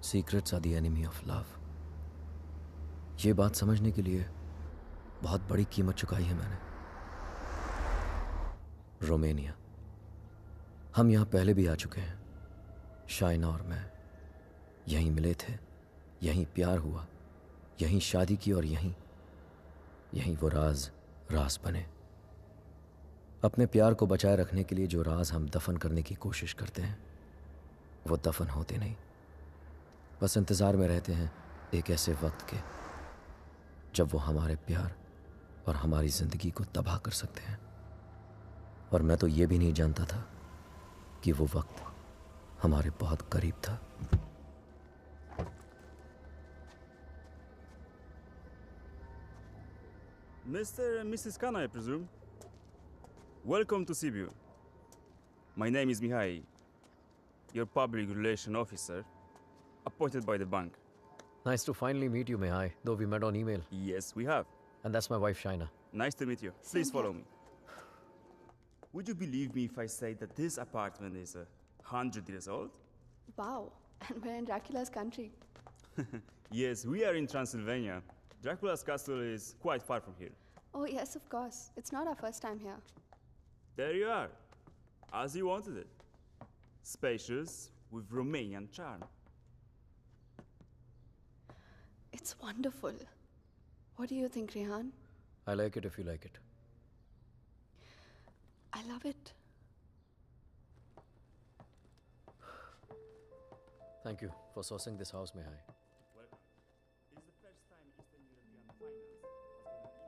Secrets are the enemy of love. ये बात समझने के लिए बहुत बड़ी कीमत चुकाई है मैंने। रोमानिया, हम यहां पहले भी आ चुके हैं, शाइना और मैं। यहीं मिले थे, यहीं प्यार हुआ, यहीं शादी की और यहीं वो राज बने। अपने प्यार को बचाए रखने के लिए जो राज हम दफन करने की कोशिश करते हैं वो दफन होते नहीं, बस इंतज़ार में रहते हैं एक ऐसे वक्त के जब वो हमारे प्यार और हमारी ज़िंदगी को तबाह कर सकते हैं। और मैं तो ये भी नहीं जानता था कि वो वक्त हमारे बहुत करीब था। Mr. and Mrs. Khan, I presume. Welcome to Sibiu. My name is Mihai, your public relation officer, appointed by the bank. Nice to finally meet you, Mihai, though we met on email. Yes, we have. And that's my wife, Shaina. Nice to meet you. Please follow me. Would you believe me if I say that this apartment is 100 years old? Wow, and we're in Dracula's country. Yes, we are in Transylvania. Dracula's castle is quite far from here. Oh yes, of course. It's not our first time here. There you are, as you wanted it. Spacious, with Romanian charm. It's wonderful. What do you think, Rehan? I like it if you like it. I love it. Thank you for sourcing this house, Mihai. Welcome. It is the first time Eastern European finance has been in England,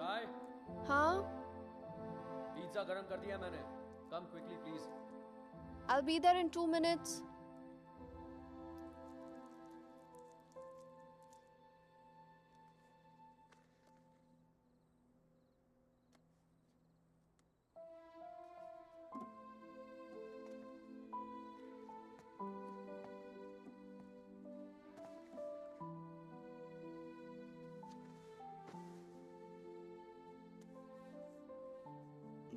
Shai, Huh? Pizza गरम कर दिया मैंने. Come quickly, please. I'll be there in 2 minutes.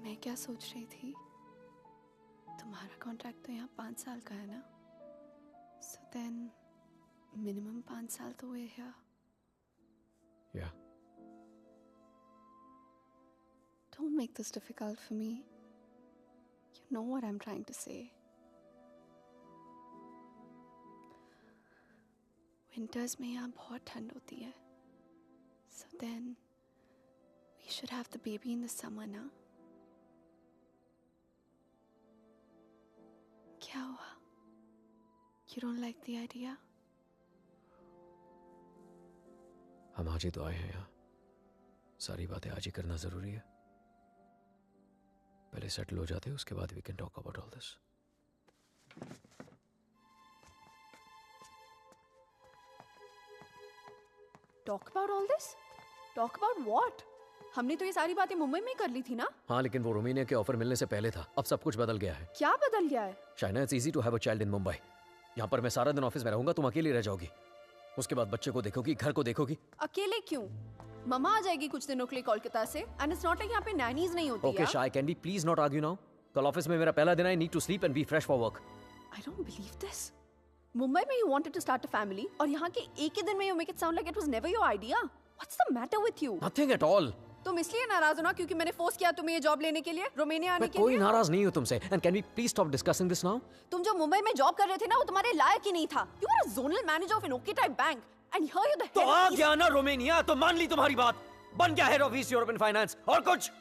मैं क्या सोच रही थी, तुम्हारा कॉन्ट्रैक्ट तो यहाँ 5 साल का है ना, सो देन मिनिमम 5 साल तो हुए यहाँ. Yeah. Don't make this difficult for me. You know what I'm trying to say. Winters में यहाँ बहुत ठंड होती है, so then we should have the baby in the summer, ना? क्या हुआ? You don't like the idea? हम आज ही तो आए हैं यहाँ, सारी बातें आज ही करना जरूरी है. पहले सेटल हो जाते हैं, उसके बाद we can talk about all this. Talk about all this? Talk about what? हमने तो ये सारी बातें मुंबई में ही कर ली थी ना? हाँ, लेकिन वो रोमानिया के ऑफर मिलने से पहले था. अब सब कुछ बदल गया है. क्या बदल गया है? Shaina, it's easy to have a child in Mumbai. यहाँ पर मैं सारा दिन ऑफिस में रहूंगा, तुम अकेली रह जाओगी. उसके बाद बच्चे को देखोगी, घर को देखोगी. अकेले क्यों? मम्मा आ जाएगी कुछ दिनों के लिए कोलकाता से. एंड इट्स नॉट लाइक यहाँ पे नैनीज नहीं होती. Okay Shay, can we please not argue now? कल ऑफिस में मेरा पहला दिन है. I need to sleep and be fresh for work. I don't believe this. Mumbai में you wanted to start a family और यहाँ के एक ही दिन में you make it sound like it was never your idea. What's the matter with you? Nothing at all. तुम इसलिए नाराज हो ना क्योंकि मैंने फोर्स किया तुम्हें ये जॉब लेने के लिए, रोमानिया आने के लिए? कोई नाराज नहीं हूँ तुमसे. And can we please stop discussing this now? तुम जो मुंबई में जॉब कर रहे थे ना, वो तुम्हारे लायक ही नहीं था. You are a zonal manager of an okay type bank and here you the तो आ गया ना रोमानिया, तो मान ली तुम्हारी बात. बन गया head of east European finance. और कुछ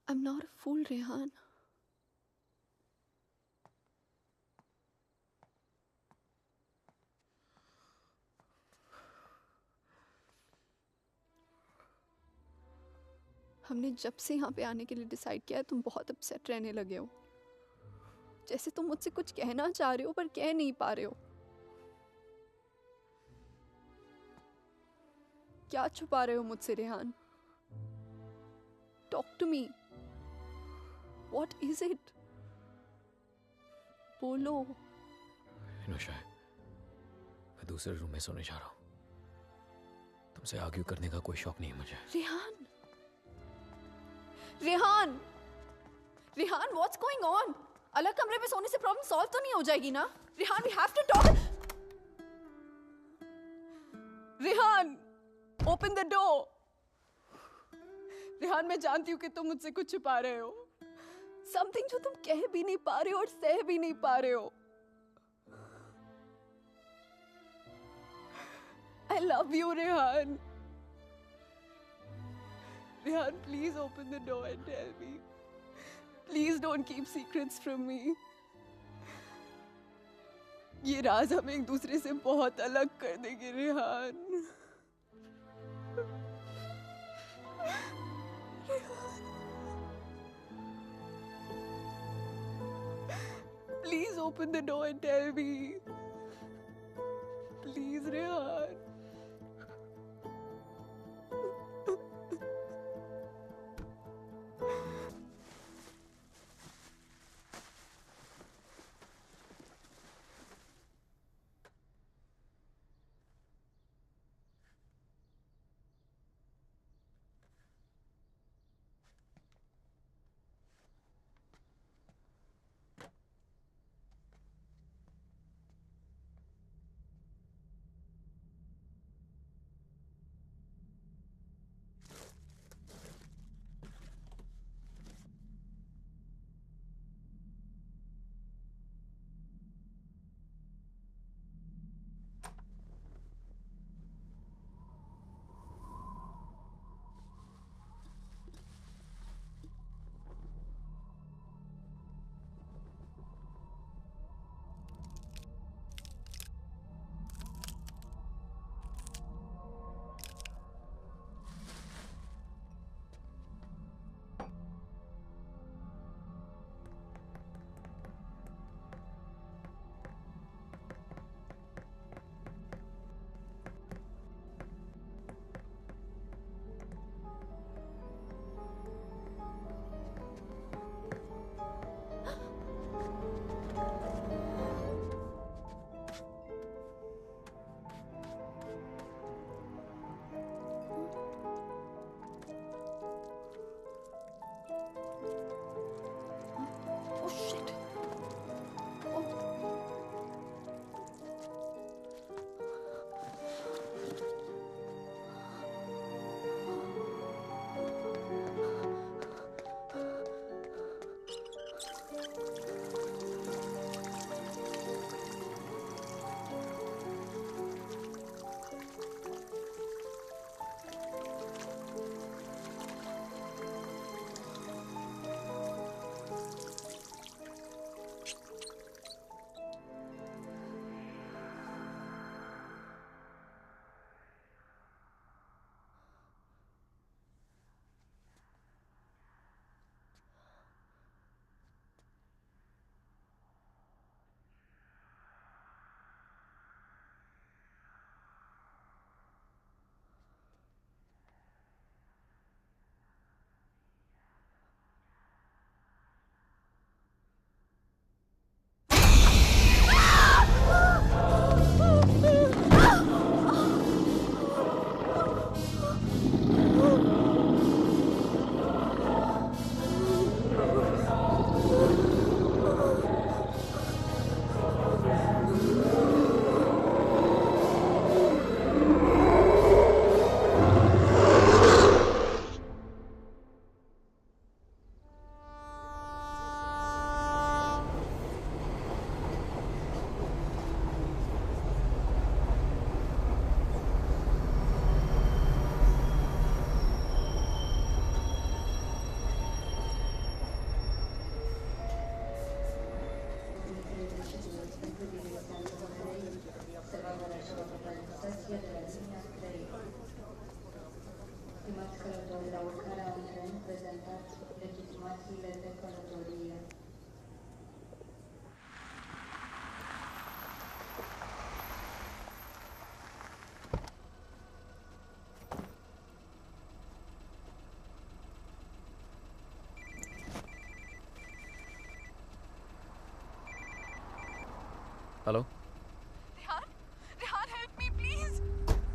I'm not a fool, Rehan. हमने जब से यहाँ पे आने के लिए डिसाइड किया है तुम बहुत अपसेट रहने लगे हो, जैसे तुम मुझसे कुछ कहना चाह रहे हो पर कह नहीं पा रहे हो। क्या छुपा रहे हो मुझसे Rehan? Talk to me, what is it? बोलो। इनोशा, मैं दूसरे रूम में सोने जा रहा हूँ। तुमसे आर्ग्यू करने का कोई शौक नहीं है मुझे। Rehan, Rehan, Rehan, what's going on? अलग कमरे में सोने से प्रॉब्लम सॉल्व तो नहीं हो जाएगी ना? Rehan, we have to talk. Rehan, open the door. Rehan, मैं जानती हूँ कि तुम मुझसे कुछ छुपा रहे हो, समथिंग जो तुम कह भी नहीं पा रहे हो और सह भी नहीं पा रहे हो। I love you, Rehan. Rehan, please open the door and tell me. Please don't keep secrets from me. ये राज हमें एक दूसरे से बहुत अलग कर देंगे, Rehan. Please open the door and tell me. Please, Rehan. Stimați călători, la urcarea în tren, prezentați legitimațiile de călătorie. Hello? Rehan? Rehan, help me, please.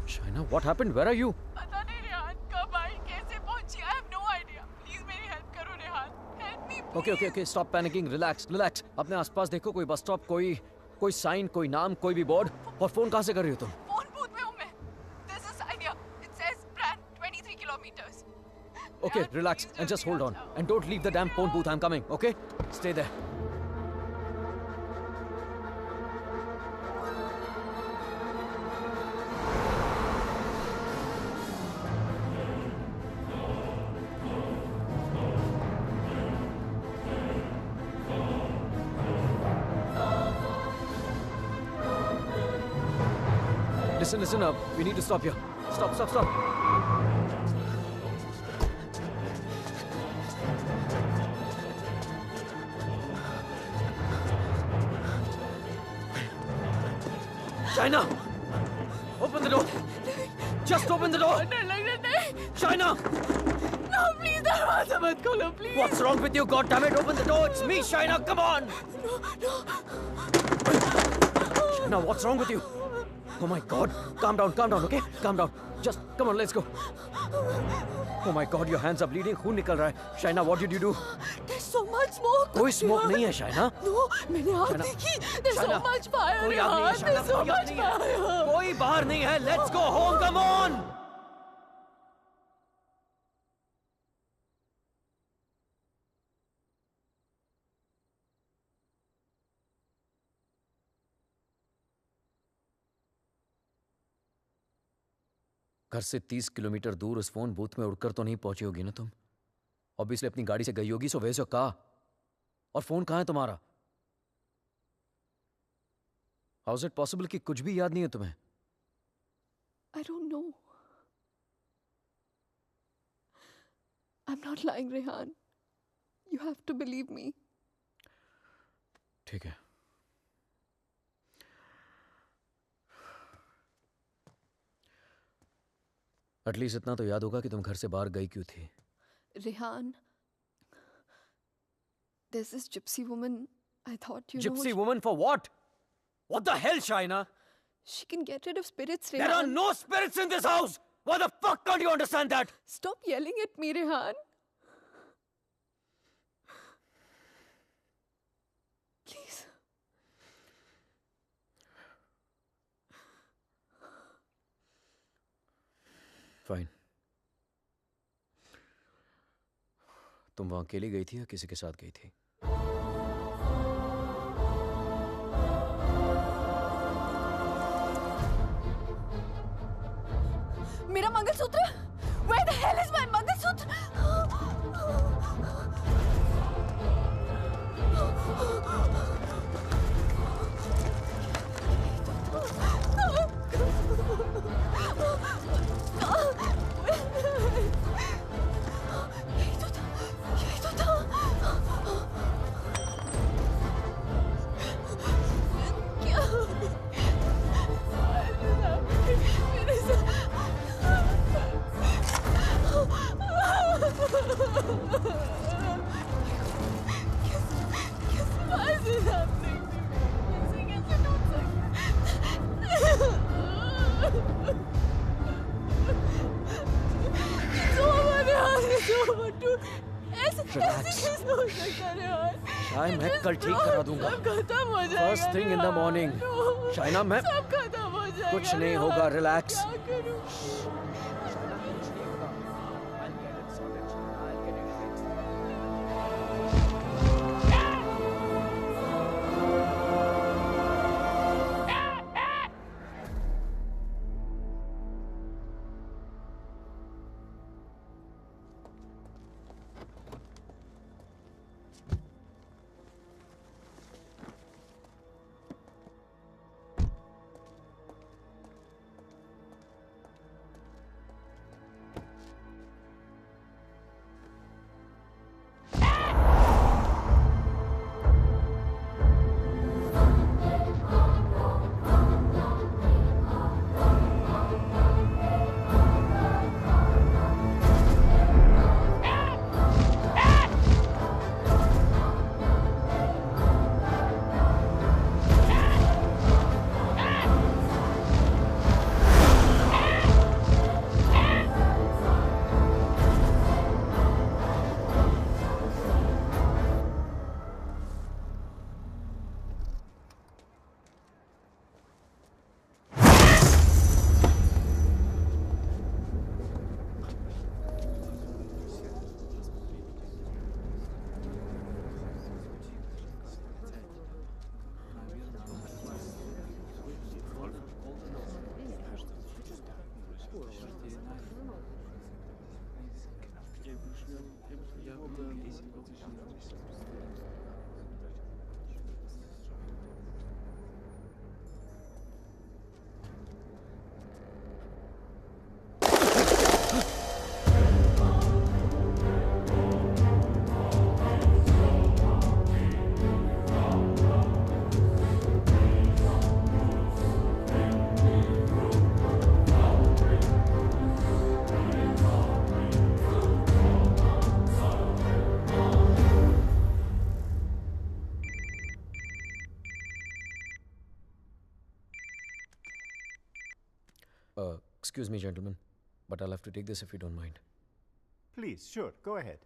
Shaina, what happened? Where are you? पता नहीं रेहान कब आई कैसे पहुंची I have no idea. Please मेरी help करो Rehan. Help me, please. Okay, stop panicking. Relax. अपने आसपास देखो, कोई बस स्टॉप, कोई साइन, कोई नाम, कोई भी बोर्ड. और फोन कहाँ से कर रही हो तुम? फोन बूथ में हूँ मैं. There's a sign here. It says Brand 23 kilometers. Okay, Rehan, relax please and just जल्दी hold आ on. जाओ. And don't leave the damn phone booth. I'm coming, okay? Stay there. Listen up. We need to stop here. Stop. Shaina! Open the door! Just open the door! डर लग रहा नहीं. Shaina! No, please दरवाजा मत खोलो, please. What's wrong with you? God damn it! Open the door! It's me, Shaina! Come on! No. Shaina, what's wrong with you? Oh my God! Calm down, okay? Calm down. Just come on, let's go. Oh my God, your hands are bleeding. खून निकल रहा है. Shaina, what did you do? There's so much smoke. कोई smoke नहीं है, Shaina. No, मैंने आग Shaina, देखी. There's so Shaina, much fire. कोई आग नहीं है, Rehan. Shaina, There's so कोई आग much नहीं है. fire. कोई बाहर नहीं है. Let's go home. Come on. घर से 30 किलोमीटर दूर उस फोन बूथ में उड़कर तो नहीं पहुंची होगी ना तुम? ऑब्वियसली अपनी गाड़ी से गई होगी, सो वैसे कहा. और फोन कहाँ है तुम्हारा? हाउ इज इट पॉसिबल कि कुछ भी याद नहीं है तुम्हें? I don't know. I'm not lying, Rehan. You have to believe me. ठीक है. एटलीस्ट इतना तो याद होगा कि तुम घर से बाहर गई क्यों थी. Rehan, there's this gypsy woman. I thought you Gypsy know. woman for what? What the hell, Shaina? She can get rid of spirits, There are Rehan. no spirits in this house! Why the fuck can't you understand that? Stop yelling at me, Rehan. Please. Fine. तुम वहां अकेली गई थी या किसी के साथ गई थी? मेरा mangalsutra? Where the hell is my mangalsutra? यही तो था. क्या? मेरे Why is this happening to me? कैसे टूट It's over, Rehan. It's over, dude. ऐसे Relax. कैसे हो सकता है, Rehan? शायद मैं It कल is ठीक wrong. करा दूंगा. सब खत्म हो जाएगा, First thing in the Rehan. morning. No. Shaina, मैं सब खत्म हो जाएगा, कुछ नहीं Rehan. होगा. Relax. क्या करूं? Excuse me, gentlemen, but I'll have to take this if you don't mind. Please, sure, go ahead.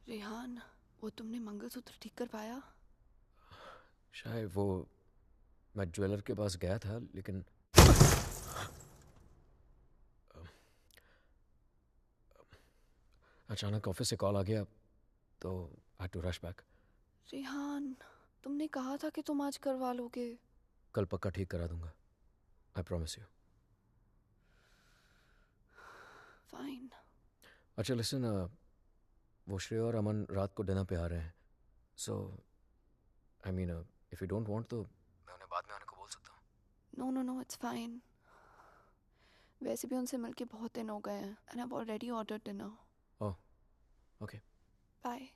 Rehan, वो तुमने मंगलसूत्र ठीक कर पाया? शायद वो मैं ज्वेलर के पास गया था, लेकिन अचानक ऑफिस से कॉल आ गया तो I had to rush back. Rehan, तुमने कहा था कि तुम आज करवा लोगे. कल पक्का ठीक करा दूंगा. I promise you. फाइन. अच्छा लिसन, वो श्रेय और अमन रात को डिनर पे आ रहे हैं. So I mean if you don't want तो मैं उन्हें बाद में आने को बोल सकता हूँ. No no no, it's fine. वैसे भी उनसे मिलके बहुत दिन हो गए हैं and I have already ordered dinner. Oh okay. Bye.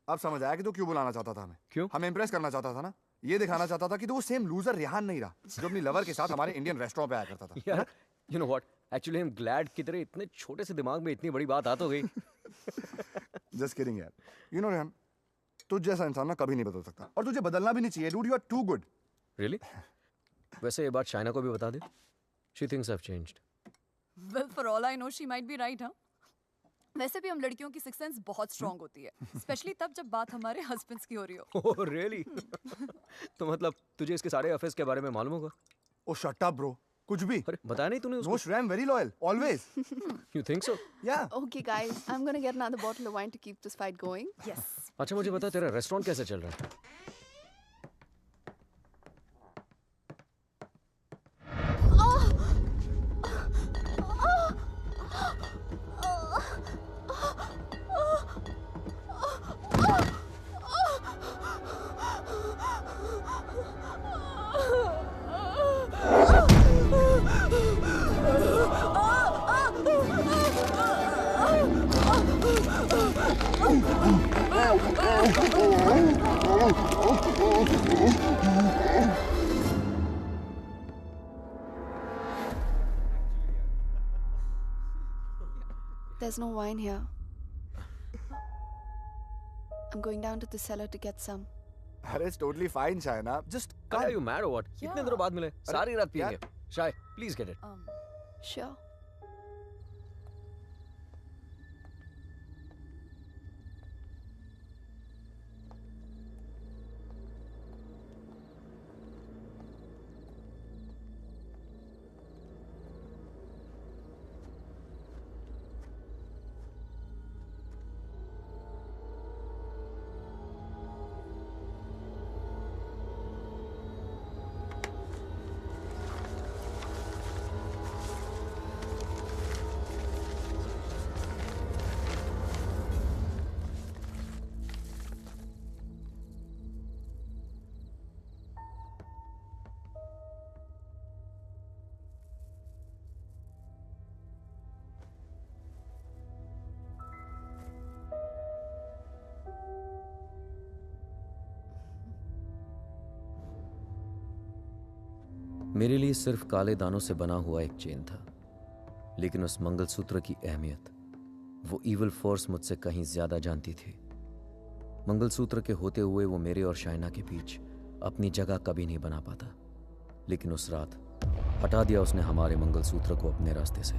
अब समझ आया कि तू क्यों बुलाना चाहता था हमें. क्यों? हमें इंप्रेस करना चाहता था ना. ये दिखाना चाहता था कि तू वो सेम लूजर रेहान नहीं रहा जो अपनी लवर के साथ हमारे इंडियन रेस्टोरेंट पे आया करता था. यार you know what, actually I am glad कि तेरे इतने छोटे से दिमाग में इतनी बड़ी बात आ तो गई. जस्ट किडिंग यार. यू नो रेहान, तुझ जैसा इंसान ना कभी नहीं बदल सकता और तुझे बदलना भी नहीं चाहिए. Dude, you are too good. Really? वैसे ये बात शाइना को भी बता दे. She thinks I have changed. Well, for all I know, she might be right, huh? वैसे भी हम लड़कियों की सिक्स सेंस बहुत स्ट्रांग होती है, स्पेशली तब जब बात हमारे हस्बैंड्स की हो रही हो. Oh really? तो मतलब तुझे इसके सारे अफेयर्स के बारे में मालूम होगा? ओ शट अप ब्रो. कुछ भी. अरे बताया नहीं तूने उसको? नो श्रेय, very loyal always. You think so? या. Okay guys, I'm gonna get another bottle of wine to keep this fight going. Yes. अच्छा मुझे बता, तेरा रेस्टोरेंट कैसे चल रहा है? There's no wine here. I'm going down to the cellar to get some. अरे it's totally fine Shaina. Just Are you mad or what? Yeah. इतने दिनों बाद मिले, सारी रात पिएंगे. यार. शाय, प्लीज गेट इट. Sure. मेरे लिए सिर्फ काले दानों से बना हुआ एक चेन था, लेकिन उस मंगलसूत्र की अहमियत वो इविल फोर्स मुझसे कहीं ज्यादा जानती थी. मंगलसूत्र के होते हुए वो मेरे और शाइना के बीच अपनी जगह कभी नहीं बना पाता, लेकिन उस रात हटा दिया उसने हमारे मंगलसूत्र को अपने रास्ते से,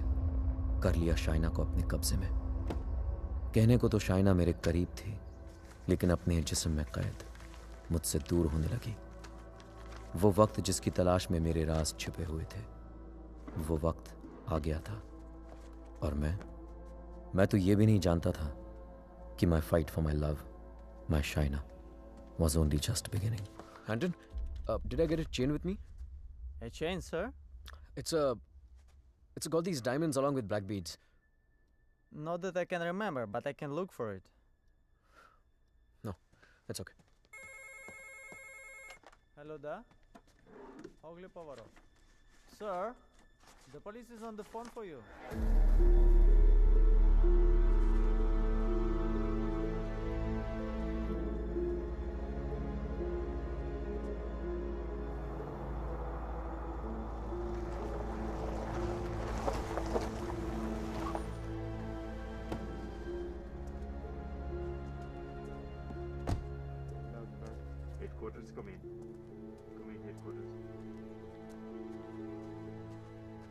कर लिया शाइना को अपने कब्जे में. कहने को तो शाइना मेरे करीब थी, लेकिन अपने जिस्म में कैद मुझसे दूर होने लगी. वो वक्त जिसकी तलाश में मेरे राज छिपे हुए थे, वो वक्त आ गया था. और मैं तो ये भी नहीं जानता था कि माई fight for my love, my Shaina, was only just beginning. Anton, did I get a chain with me? A chain, sir? It's got these diamonds along with black beads. Not that I can remember, but I can look for it. No, it's okay. Hello there. Ogli Povaro. Sir, the police is on the phone for you. Just come in. Come in, headquarters.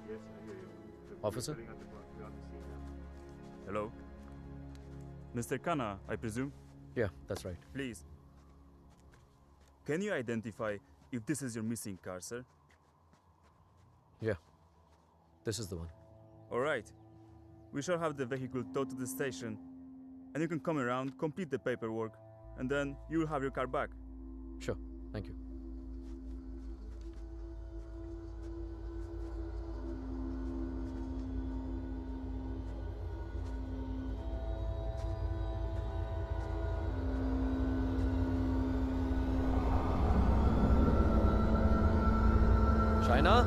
Yes, I hear you. The Officer? police are at the front. We are on the scene now. Hello? Mr. Khanna, I presume? Yeah, that's right. Please. Can you identify if this is your missing car, sir? Yeah, this is the one. All right. We shall have the vehicle towed to the station, and you can come around, complete the paperwork, and then you will have your car back. Sure, thank you. Shaina?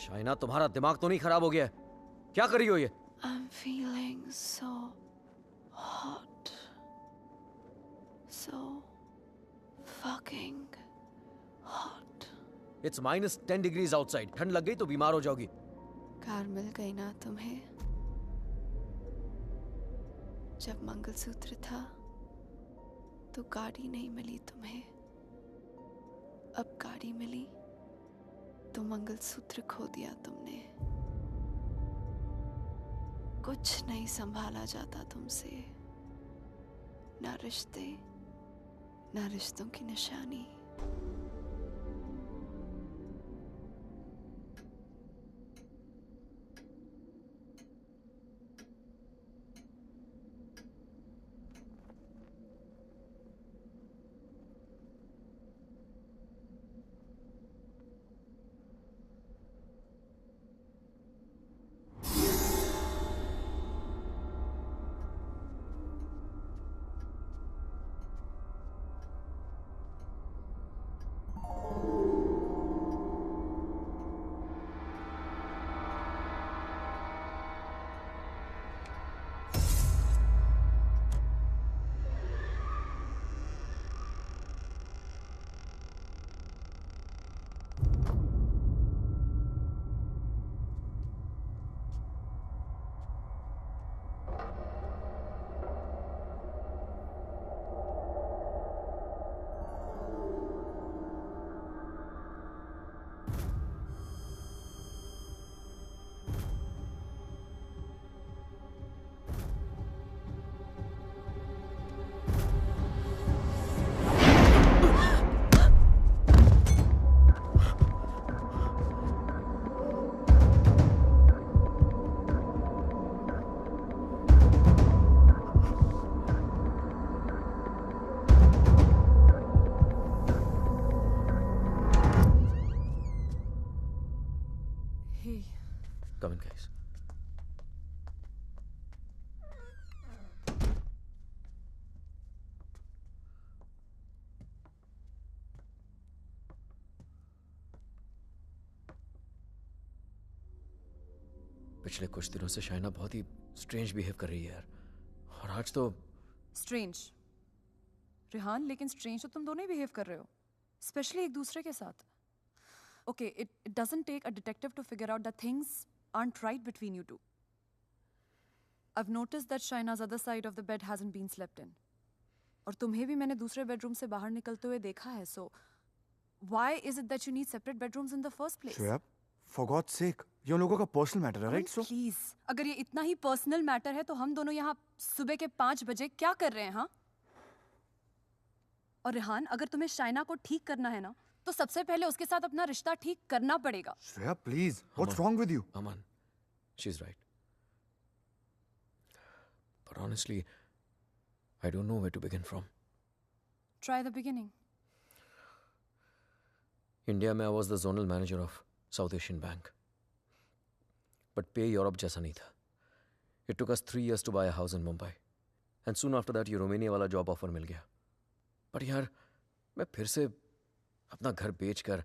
Shaina, तुम्हारा दिमाग तो नहीं खराब हो गया है? क्या कर रही हो ये? I'm feeling so hot. So fucking hot. It's -10 degrees outside. ठंड लग गई तो बीमार हो जाओगी. कार मिल गई ना तुम्हें? जब मंगलसूत्र था तो गाड़ी नहीं मिली तुम्हें. अब गाड़ी मिली तो मंगलसूत्र खो दिया तुमने. कुछ नहीं संभाला जाता तुमसे. ना रिश्ते, ना रिश्तों की निशानी. Come in, guys. पिछले कुछ दिनों से शाइना बहुत ही स्ट्रेंज बिहेव कर रही है यार. और आज तो स्ट्रेंज रिहान, लेकिन स्ट्रेंज तो तुम दोनों ही बिहेव कर रहे हो, स्पेशली एक दूसरे के साथ. Okay, it doesn't take a detective to figure out that things aren't right between you two. I've noticed that Shaina's other side of the bed hasn't been slept in. और तुम्हें भी मैंने दूसरे बेडरूम से बाहर निकलते हुए देखा है. So why is it that you need separate bedrooms in the first place? Shreya, for God's sake, ये उन लोगों का पर्सनल मैटर है, राइट? सो प्लीज, अगर ये इतना ही पर्सनल मैटर है तो हम दोनों यहाँ सुबह के 5 बजे क्या कर रहे हैं? हाँ. और रिहान, अगर तुम्हें शाइना को ठीक करना है ना, तो सबसे पहले उसके साथ अपना रिश्ता ठीक करना पड़ेगा. Shreya, please, what's wrong with you? Aman, she's right. But honestly, I don't know where to begin from. Try the beginning. India में I was the zonal manager of South Asian Bank. But pay Europe जैसा नहीं था. It took us 3 years to buy a house in Mumbai. And soon after that, ये Romania वाला job offer मिल गया. But यार, मैं फिर से अपना घर बेचकर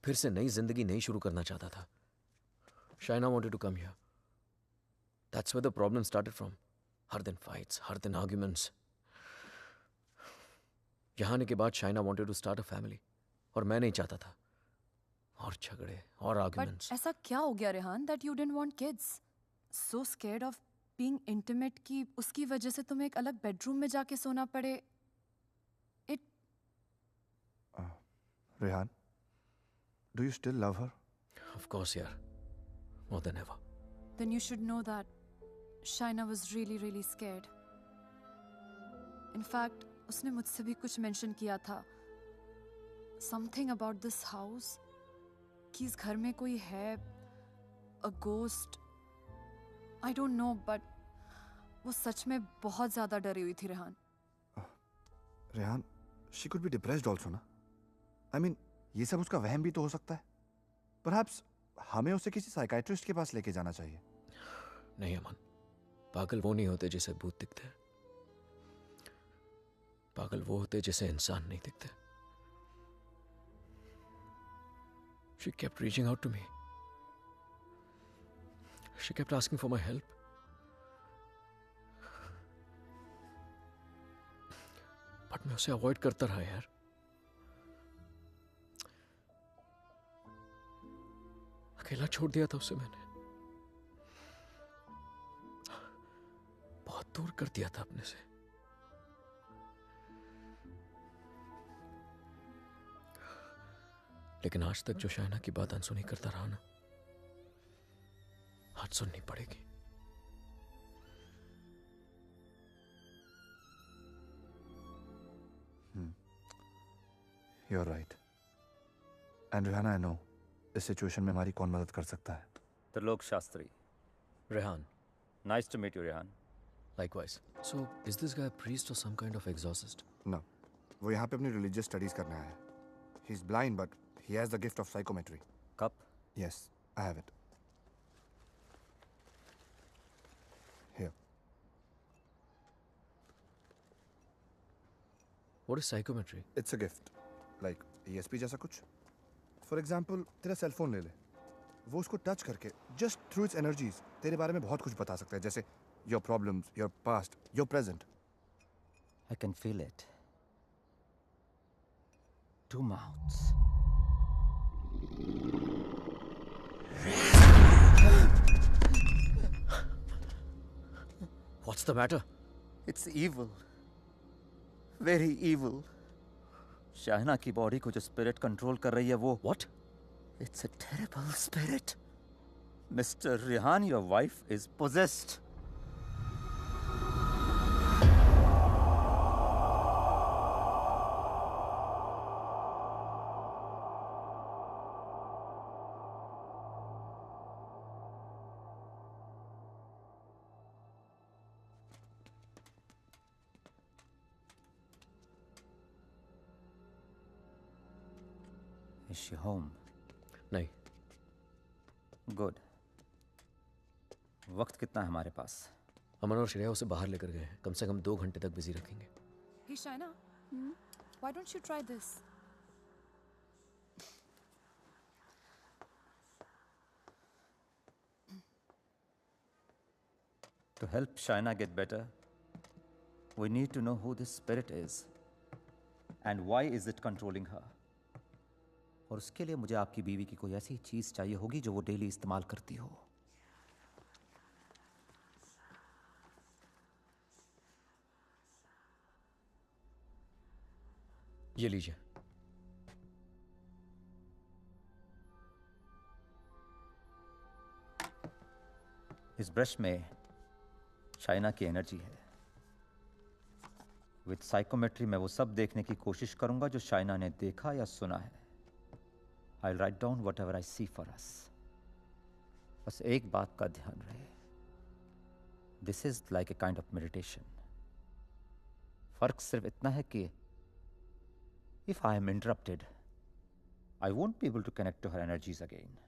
फिर से नई जिंदगी नहीं शुरू करना चाहता था. Shaina wanted to come here. That's where the problem started from. हर दिन fights, हर दिन arguments. यहाँ आने के बाद Shaina wanted to start a family. और मैं नहीं चाहता था. और झगड़े और But arguments. ऐसा क्या हो गया Rehan that you didn't want kids? So scared of being intimate कि उसकी वजह से तुम्हें एक अलग bedroom में जाके सोना पड़े. It Rehan, do you still love her? Of course, यार. More than ever. then you should know that Shaina was really really scared. In fact, उसने मुझसे भी कुछ mention किया था. Something about this house. कि इस घर में कोई है. A ghost. I don't know, but वो सच में बहुत ज़्यादा डरी हुई थी Rehan. Rehan, she could be depressed also ना. I mean, ये सब उसका वहम भी तो हो सकता है. Perhaps हमें उसे किसी साइकाइट्रिस्ट के पास लेके जाना चाहिए. नहीं अमन, पागल वो नहीं होते जिसे भूत दिखते हैं. पागल वो होते जिसे इंसान नहीं दिखते. She kept reaching out to me. She kept asking for my help. But मैं उसे अवॉइड करता रहा यार. अकेला छोड़ दिया था उसे मैंने. बहुत दूर कर दिया था अपने से. लेकिन आज तक जो शाइना की बात अनसुनी करता रहा ना, आज सुननी पड़ेगी. You're right. And Rihanna, I know इस सिचुएशन में हमारी कौन मदद कर सकता है. Trilok Shastri. Rehan. Nice to meet you, Rehan. Likewise. So, is this guy a priest or some kind of exorcist? No. वो यहाँ पे अपनी religious studies करने आया है. He's blind, but he has the gift of psychometry. Cup? Yes, I have it. Here. What is psychometry? It's a gift. Like ESP जैसा कुछ. For example, तेरा सेल फोन ले ले. वो उसको टच करके just through its energies तेरे बारे में बहुत कुछ बता सकता है. जैसे your problems, your past, your present. I can feel it. Two mouths. What's the matter? It's evil. Very evil. शाहना की बॉडी को जो स्पिरिट कंट्रोल कर रही है वो. What? It's a terrible spirit. Mr. Rehan, your wife is possessed. Is she home? नहीं. Good. वक्त कितना है हमारे पास? अमन और श्रेया उसे बाहर लेकर गए हैं. कम से कम 2 घंटे तक बिजी रखेंगे. Hey Shaina, why don't you try this? To help Shaina get better, we need to know who this spirit is and why is it controlling her. और उसके लिए मुझे आपकी बीवी की कोई ऐसी चीज चाहिए होगी जो वो डेली इस्तेमाल करती हो. ये लीजिए. इस ब्रश में शाइना की एनर्जी है. विद साइकोमेट्री मैं वो सब देखने की कोशिश करूंगा जो शाइना ने देखा या सुना है. I'll write down whatever I see for us. बस एक बात का ध्यान रहे. This is like a kind of meditation. फर्क सिर्फ इतना है कि if I am interrupted, I won't be able to connect to her energies again.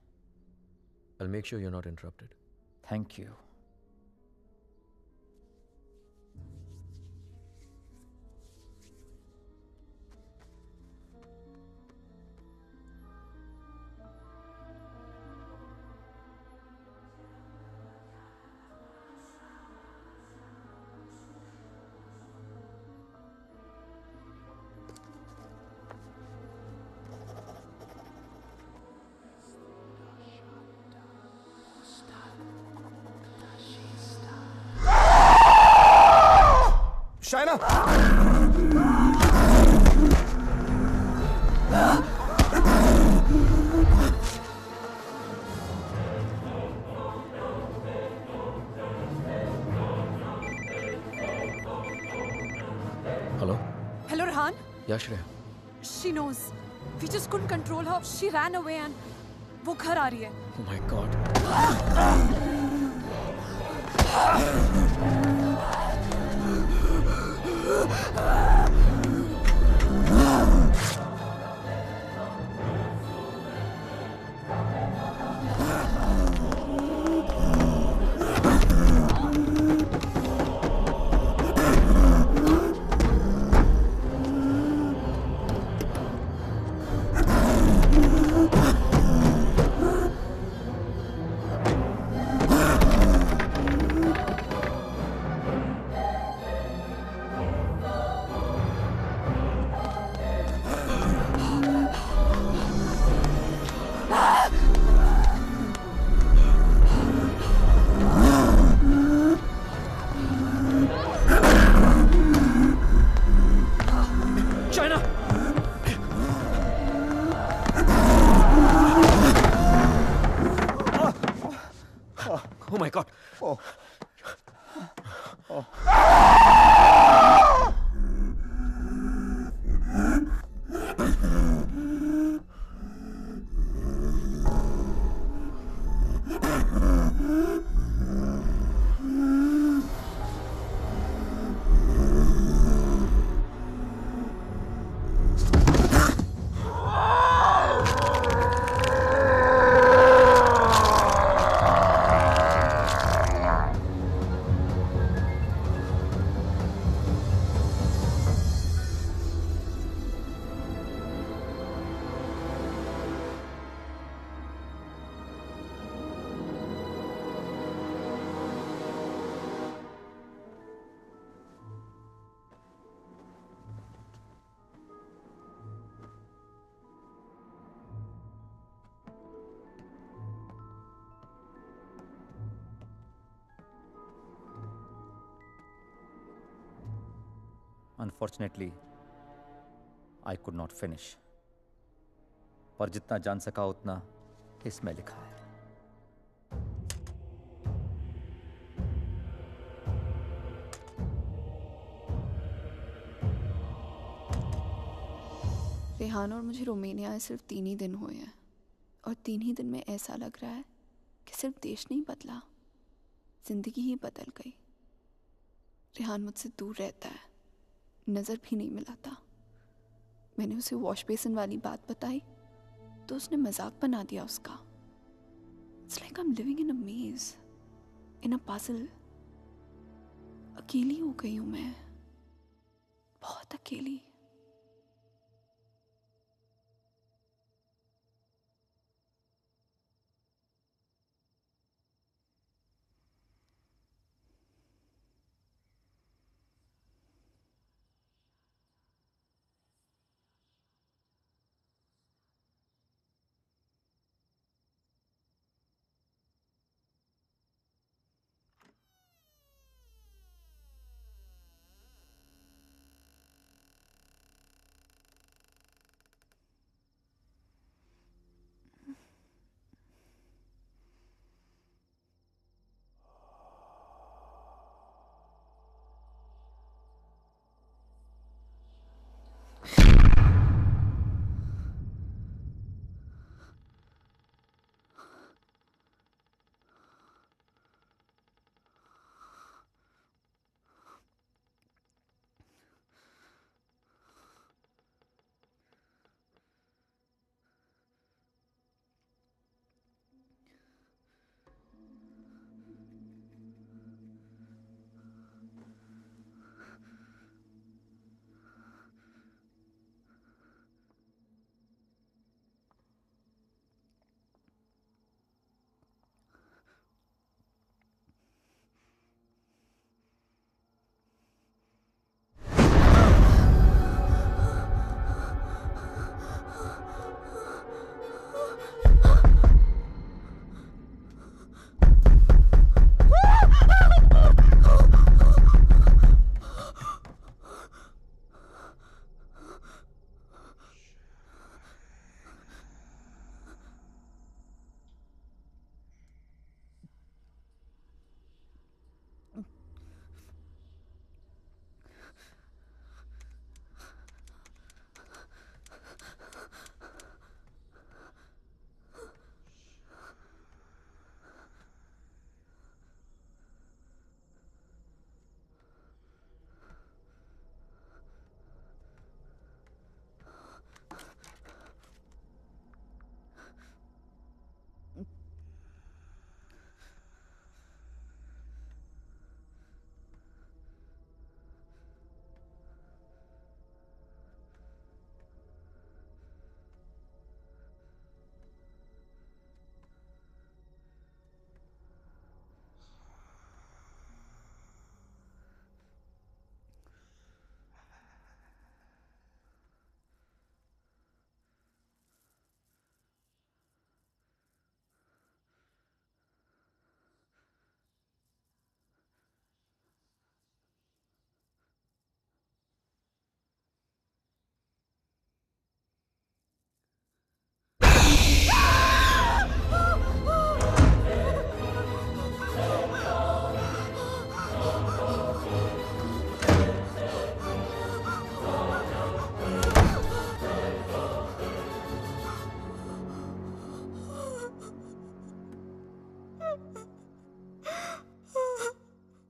I'll make sure you're not interrupted. Thank you. Hello Hello, Rehan. या Shreya She knows. We just couldn't control her. She ran away and वो घर आ रही है. Oh my God. China! Oh my God. Oh. Unfortunately, I could not finish. पर जितना जान सका उतना इसमें लिखा है. रेहान और मुझे रोमानिया आए सिर्फ 3 ही दिन हुए हैं और 3 ही दिन में ऐसा लग रहा है कि सिर्फ देश नहीं बदला, जिंदगी ही बदल गई। रेहान मुझसे दूर रहता है, नज़र भी नहीं मिलाता। मैंने उसे वॉश बेसिन वाली बात बताई तो उसने मजाक बना दिया उसका। It's like I am living in a maze, in a puzzle. अकेली हो गई हूँ मैं, बहुत अकेली।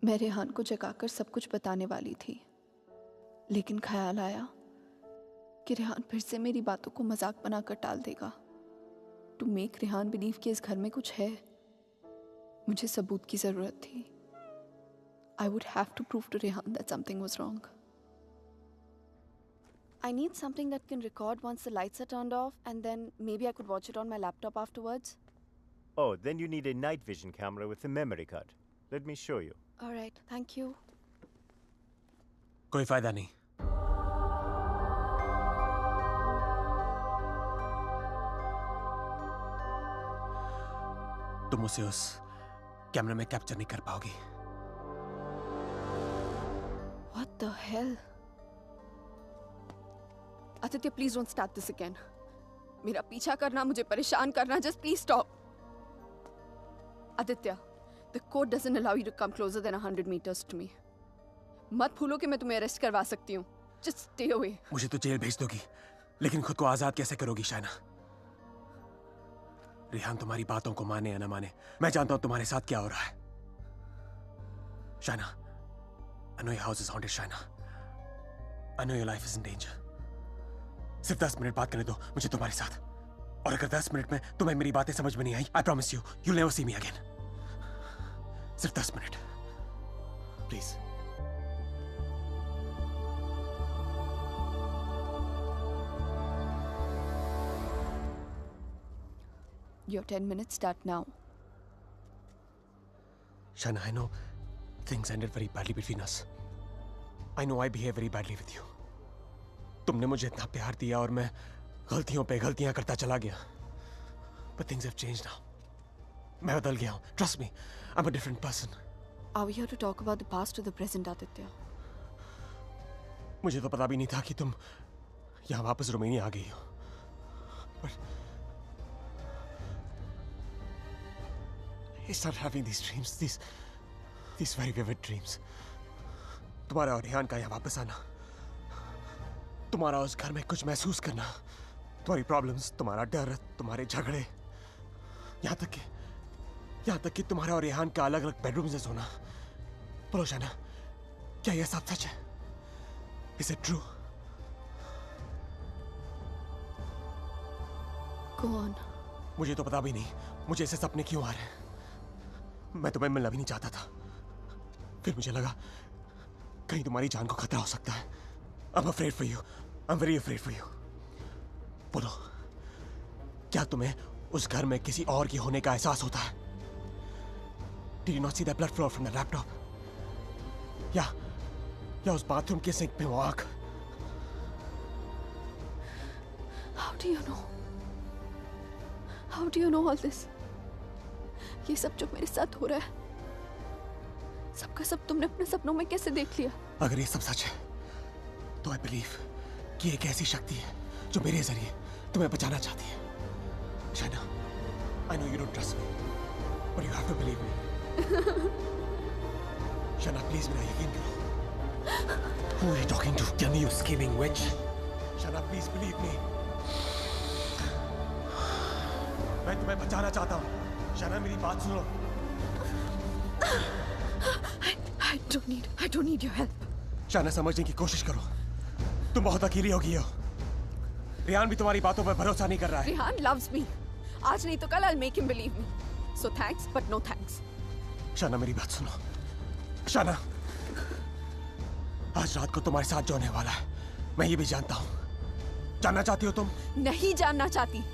मैं रेहान को जगाकर सब कुछ बताने वाली थी, लेकिन ख्याल आया कि रेहान फिर से मेरी बातों को मजाक बनाकर टाल देगा। टू मेक रेहान बिलीव कि इस घर में कुछ है, मुझे सबूत की जरूरत थी। I would have to prove to Rehan that something was wrong. I need something that can record once the lights are turned off, and then maybe I could watch it on my laptop afterwards. Oh, then you need a night vision camera with a memory card. Let me show you. All right, thank you. कोई फायदा नहीं। तुम उसे उस कैमरे में capture नहीं कर पाओगी। What the hell? Aditya, please don't start this again. मेरा पीछा करना, मुझे परेशान करना, just please stop. Aditya, the code doesn't allow you to come closer than 100 meters to me. मत भूलो कि मैं तुम्हें अरेस्ट करवा सकती हूँ. Just stay away. मुझे तो जेल भेज दोगी, लेकिन खुद को आजाद कैसे करोगी शाइना? रेहान तुम्हारी बातों को माने या ना माने, मैं जानता हूं तुम्हारे साथ क्या हो रहा है। Shaina, I know your house is haunted, Shaina. I know your life is in danger. सिर्फ 10 मिनट बात करने दो मुझे तुम्हारे साथ, और अगर 10 मिनट में तुम्हें मेरी बातें समझ में नहीं आई, I promise you, you'll never see me again. सिर्फ 10 minute, please. Your 10 minutes start now. Shaina, I know things ended very badly between us. I know I behaved very badly with you. तुमने मुझे इतना प्यार दिया और मैं गलतियों पे गलतियां करता चला गया. But things have changed now. मैं बदल गया हूँ. Trust me, I'm a different person. Are we here to talk about the past or the present, Aditya? मुझे तो पता भी नहीं था कि तुम यहाँ वापस रोमानिया आ गई हो. But I started having these dreams, these very vivid dreams. तुम्हारा और रेहान का यहाँ वापस आना, तुम्हारा उस घर में कुछ महसूस करना, तुम्हारी प्रॉब्लम्स, तुम्हारा डर, तुम्हारे झगड़े, यहाँ तक कि तुम्हारा और रेहान का अलग अलग बेडरूम में सोना. बोलो शाइना, क्या यह सब सच है? Is it true? Go on. मुझे तो पता भी नहीं मुझे ऐसे सपने क्यों आ रहे हैं. मैं तुम्हें मिलना भी नहीं चाहता था. फिर मुझे लगा कहीं तुम्हारी जान को खतरा हो सकता है. I'm afraid for you. I'm very afraid for you. बोलो, क्या तुम्हें उस घर में किसी और की होने का एहसास होता है? Did you not see that blood flow from the laptop? या उस बाथरूम के सिंक में वो आग? How do you know? How do you know all this? ये सब जो मेरे साथ हो रहा है, सबका सब तुमने अपने सपनों में कैसे देख लिया? अगर ये सब सच है, तो I believe कि एक ऐसी शक्ति है जो मेरे जरिए तुम्हें बचाना चाहती है. Shaina, I know you don't trust me, but you have to believe me. Shaina, please मेरा यकीन करो. Who are you talking to? Tell me, you scheming witch. Shaina, please believe me. मैं तुम्हें बचाना चाहता हूँ. शाइना, मेरी बात सुनो. I don't need your help. Shaina, समझने की कोशिश करो. तुम बहुत अकेली हो गई हो. रेहान भी तुम्हारी बातों पर भरोसा नहीं कर रहा है. Rehan loves me. आज नहीं तो कल I'll make him believe me. So thanks, but no thanks. Shaina, मेरी बात सुनो. शाइना, आज रात को तुम्हारे साथ जो होने वाला है, मैं ये भी जानता हूँ. जानना चाहती हो तुम? नहीं जानना चाहती.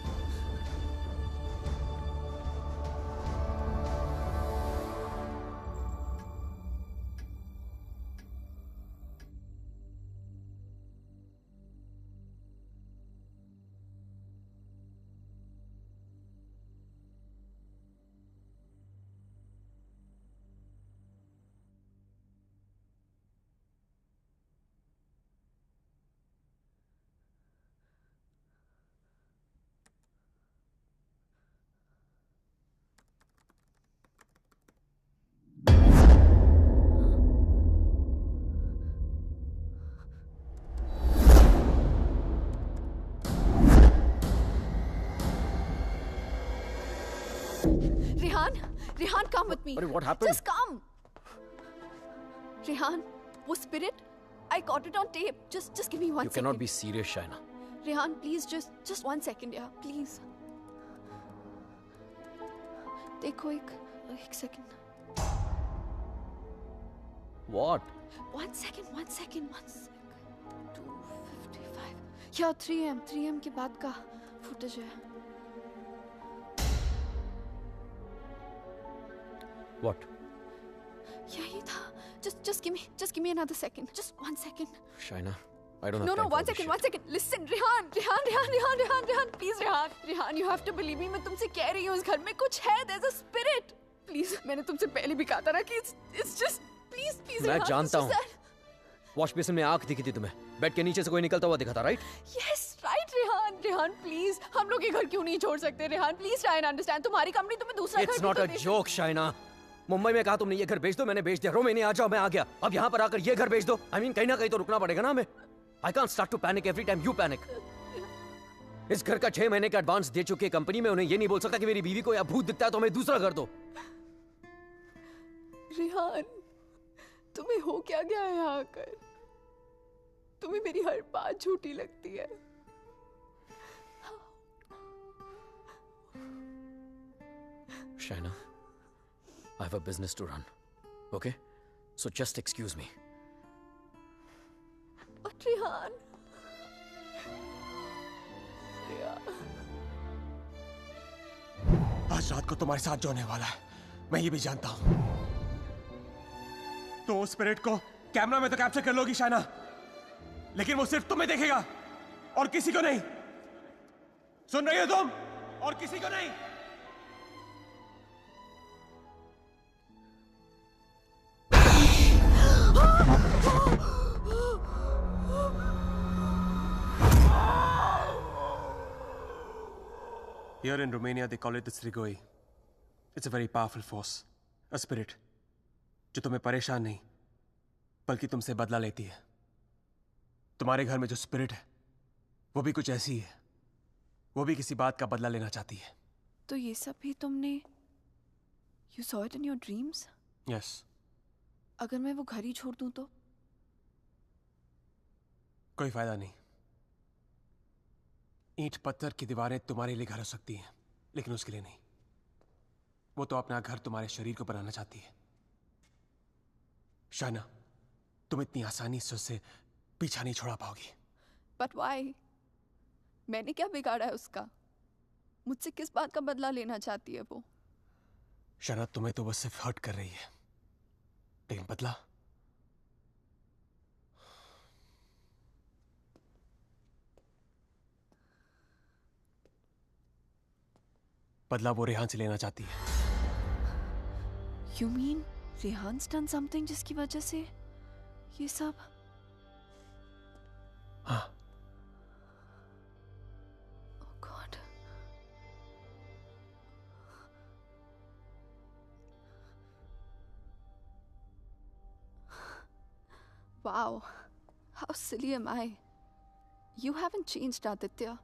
Rehan, come with me. What happened? Just come. Rehan, वो spirit, I got it on tape. Just give me 1 second. You cannot be serious, Shaina. Rehan, please, just 1 second, yeah, please. देखो एक second. What? 1 second. 2:55. Yeah, 3 am के बाद का footage है. What? यही था. Just give me another second. Just 1 second. Shaina, I don't have No, time for 1 this second, shit. 1 second. Listen, Rehan, please, Rehan, you have to believe me. मैं तुमसे कह रही हूँ, इस घर में कुछ है. There's a spirit. Please, मैंने तुमसे पहले भी कहा था ना कि it's just, please, मैं Rehan, जानता it's हूँ. just that. वॉश बेसिन में आंख दिखी थी तुम्हें. बेड के नीचे से कोई निकलता हुआ दिखा था, right? Yes, right, Rehan, please. हम लोग ये घर क्यों नहीं छोड़ सकते, Rehan? Please try and understand. तुम्हारी कंपनी तुम्हें दूसरा घर It's भी not तो a they- joke, Shaina. Mumbai में कहा तुमने ये घर बेच दो, मैंने बेच दिया. रोमेनिया आ जाओ, मैं आ गया. अब यहाँ पर आकर ये घर बेच दो. I mean, कहीं ना कहीं तो रुकना पड़ेगा ना हमें. I can't start to panic every time you panic. इस घर का 6 महीने का एडवांस दे चुकी है कंपनी में. उन्हें ये नहीं बोल सकता कि मेरी बीवी को या भूत दिखता है तो हमें दूसरा घर दो. रेहान, तुम्हें हो क्या गया है यहाँ आकर? तुम्हें मेरी हर बात झूठी लगती है. Shaina, I have a business to run. Okay? So just excuse me. But Rehan, आज रात को तुम्हारे साथ जो होने वाला है, मैं ये भी जानता हूं. तो उस स्पिरिट को कैमरा में तो कैप्चर कर लोगी शाइना, लेकिन वो सिर्फ तुम्हें देखेगा और किसी को नहीं. सुन रही हो तुम? और किसी को नहीं. Here in Romania, they call it the Strigoi. It's a very powerful force, a spirit, जो तुम्हें परेशान नहीं, बल्कि तुमसे बदला लेती है. तुम्हारे घर में जो स्पिरिट है, वो भी कुछ ऐसी है. वो भी किसी बात का बदला लेना चाहती है. तो ये सब भी तुमने You saw it in your dreams? Yes. अगर मैं वो घर ही छोड़ दूं तो? कोई फायदा नहीं. ईंट पत्थर की दीवारें तुम्हारे लिए घर हो सकती हैं, लेकिन उसके लिए नहीं. वो तो अपना घर तुम्हारे शरीर को बनाना चाहती है. शाइना, तुम इतनी आसानी से उससे पीछा नहीं छोड़ा पाओगी. But why? मैंने क्या बिगाड़ा है उसका? मुझसे किस बात का बदला लेना चाहती है वो? शाइना, तुम्हें तो वो सिर्फ हर्ट कर रही है, लेकिन बदला? बदला वो रेहान से लेना चाहती है. You mean Rehan's done something जिसकी वजह से ये सब? हाँ. Oh God. Wow. How silly am I? You haven't changed, Aditya.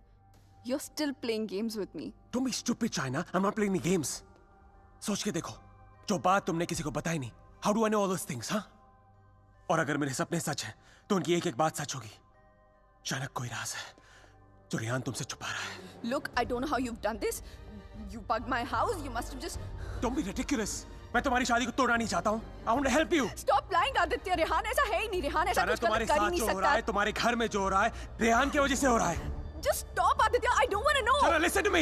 You're still playing games with me. Don't be stupid, China. I'm not playing any games. सोच के देखो, जो बात तुमने किसी को बताई नहीं. How do I know all those things, हाँ? और अगर मेरे सपने सच हैं, तो उनकी एक-एक बात सच होगी. चाइना, कोई राज है जो रेहान तुमसे छुपा रहा है. Look, I don't know how you've done this. You bugged my house. You must have just. Don't be ridiculous. मैं तुम्हारी शादी को तोड़ना नहीं चाहता हूँ. I want to help you. Stop lying, Aditya. Rehan ऐसा है ही नहीं. रेहान ऐसा चाइना, कुछ तुम्हारे गलत कर ही साथ नहीं जो हो रहा है, सकता. तुम्हारे घर में जो हो रहा है, रेहान की वजह से हो रहा है. Just stop, Aditya. I don't want to know. Chana, listen to me.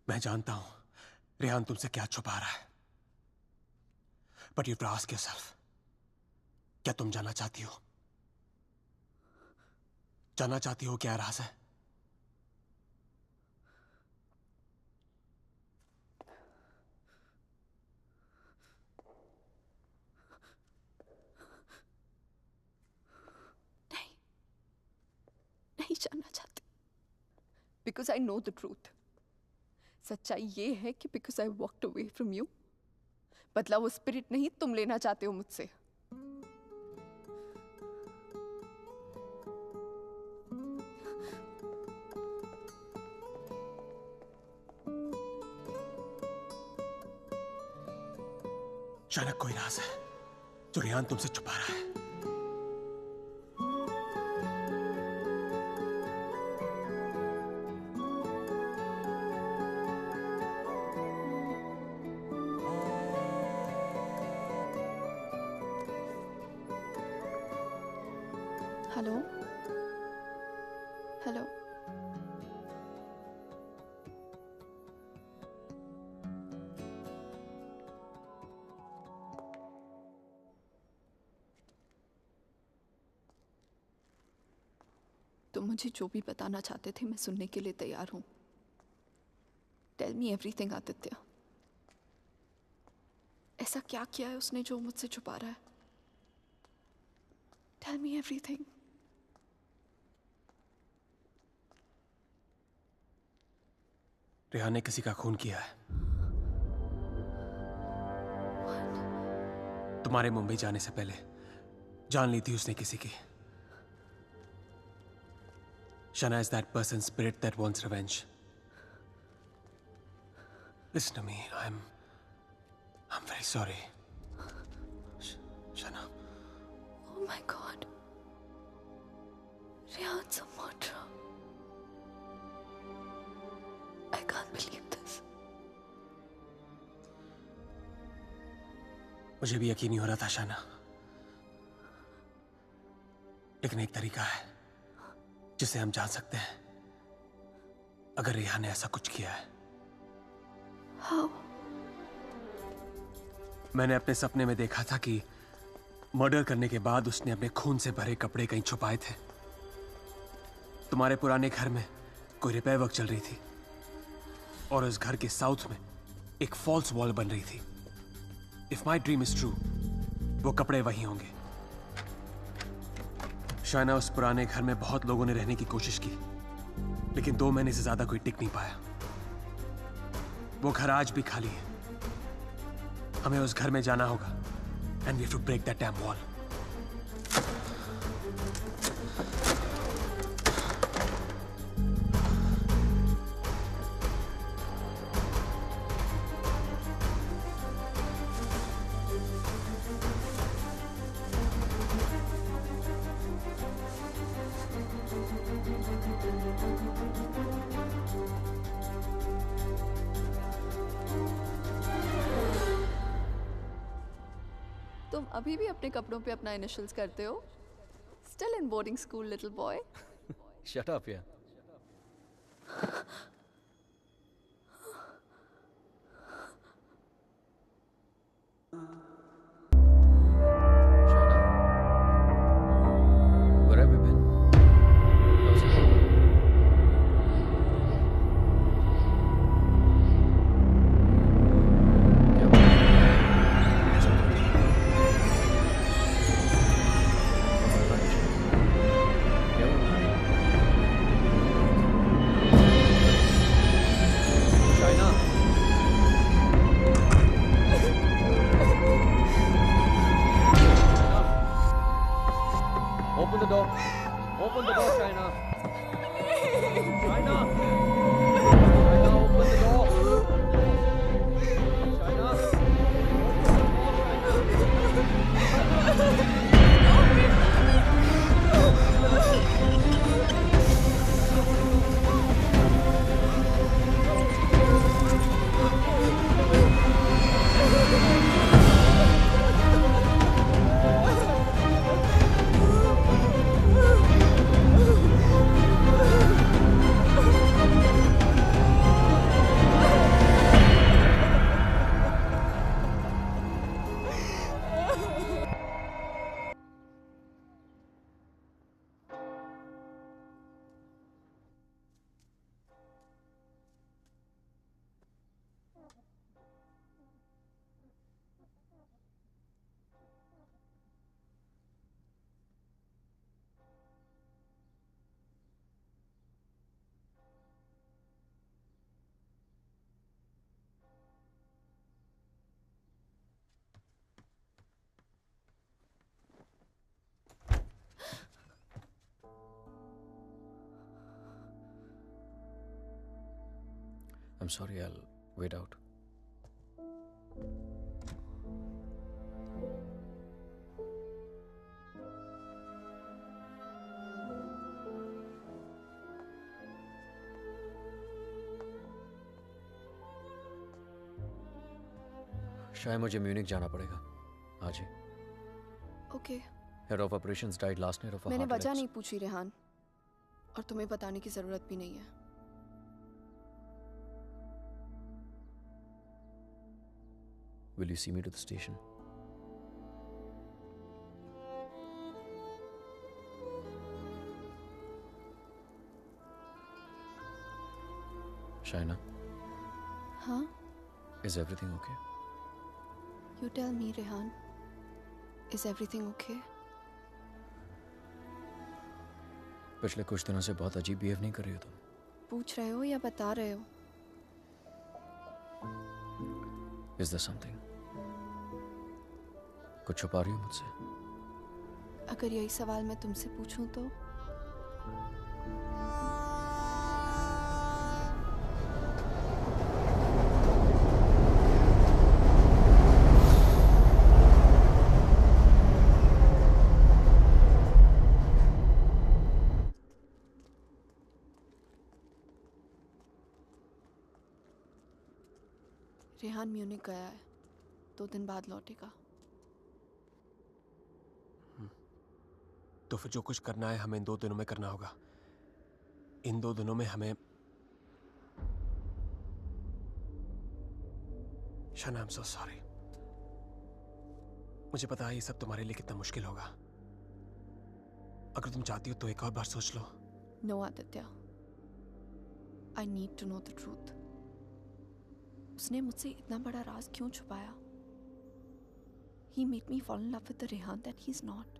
मैं जानता हूं रेहान तुमसे क्या छुपा रहा है. But you have to ask yourself, क्या तुम जानना चाहती हो? जानना चाहती हो क्या राज है? नहीं जानना चाहती. Because I know the truth. सच्चाई ये है कि because I walked away from you, बदला वो स्पिरिट नहीं तुम लेना चाहते हो मुझसे. शायद कोई राज है जो रेहान तुमसे छुपा रहा है। Hello hello. तुम मुझे जो भी बताना चाहते थे मैं सुनने के लिए तैयार हूं। Tell me everything Aditya. ऐसा क्या किया है उसने जो मुझसे छुपा रहा है? Tell me everything. रेहान ने किसी का खून किया है। तुम्हारे मुंबई जाने से पहले जान ली थी उसने किसी की। Shana is that person's spirit that wants revenge. Listen to me. I'm very sorry. Shana. Oh my God. Rehan's a murderer. I can't believe this. मुझे भी यकीन नहीं हो रहा था शाना, लेकिन एक तरीका है जिसे हम जान सकते हैं अगर रेहान ने ऐसा कुछ किया है। How? मैंने अपने सपने में देखा था कि मर्डर करने के बाद उसने अपने खून से भरे कपड़े कहीं छुपाए थे। तुम्हारे पुराने घर में कोई रिपेयर वर्क चल रही थी और उस घर के साउथ में एक फॉल्स वॉल बन रही थी। If my dream is true, वो कपड़े वहीं होंगे। शायना, उस पुराने घर में बहुत लोगों ने रहने की कोशिश की, लेकिन 2 महीने से ज्यादा कोई टिक नहीं पाया। वो घर आज भी खाली है। हमें उस घर में जाना होगा and we have to break that damn wall. तुम अभी भी अपने कपड़ों पे अपना इनिशियल्स करते हो? Still in boarding school, little boy. Shut up, yeah. Where have you been? How's it going? क्या बात है? सब ठीक है? क्या हुआ? Shaina! Open the door. Open the door, Shaina. Shaina. Shaina, open the door. Shaina. I'm sorry, I'll wait out. शायद मुझे म्यूनिक जाना पड़ेगा आज ही। Okay. Head of operations died last night of मैंने वजह नहीं पूछी रेहान, और तुम्हें बताने की जरूरत भी नहीं है। Will you see me to the station? Shaina, हाँ? is everything okay? You tell me, Rehan. Is everything okay? पिछले कुछ दिनों से बहुत अजीब बिहेव नहीं कर रही हो तुम। पूछ रहे हो या बता रहे हो? Is there something? कुछ छुपा रही हो मुझसे? अगर यही सवाल मैं तुमसे पूछूं तो? रेहान म्यूनिक गया है, 2 दिन बाद लौटेगा। तो फिर जो कुछ करना है हमें इन 2 दिनों में करना होगा। इन 2 दिनों में हमें शाना, आई एम सो सॉरी। मुझे पता है ये सब तुम्हारे लिए कितना मुश्किल होगा। अगर तुम चाहती हो तो एक और बार सोच लो। No Aditya, I need to know the truth. उसने मुझसे इतना बड़ा राज क्यों छुपाया? He made me fall in love with the Rehan that he's not.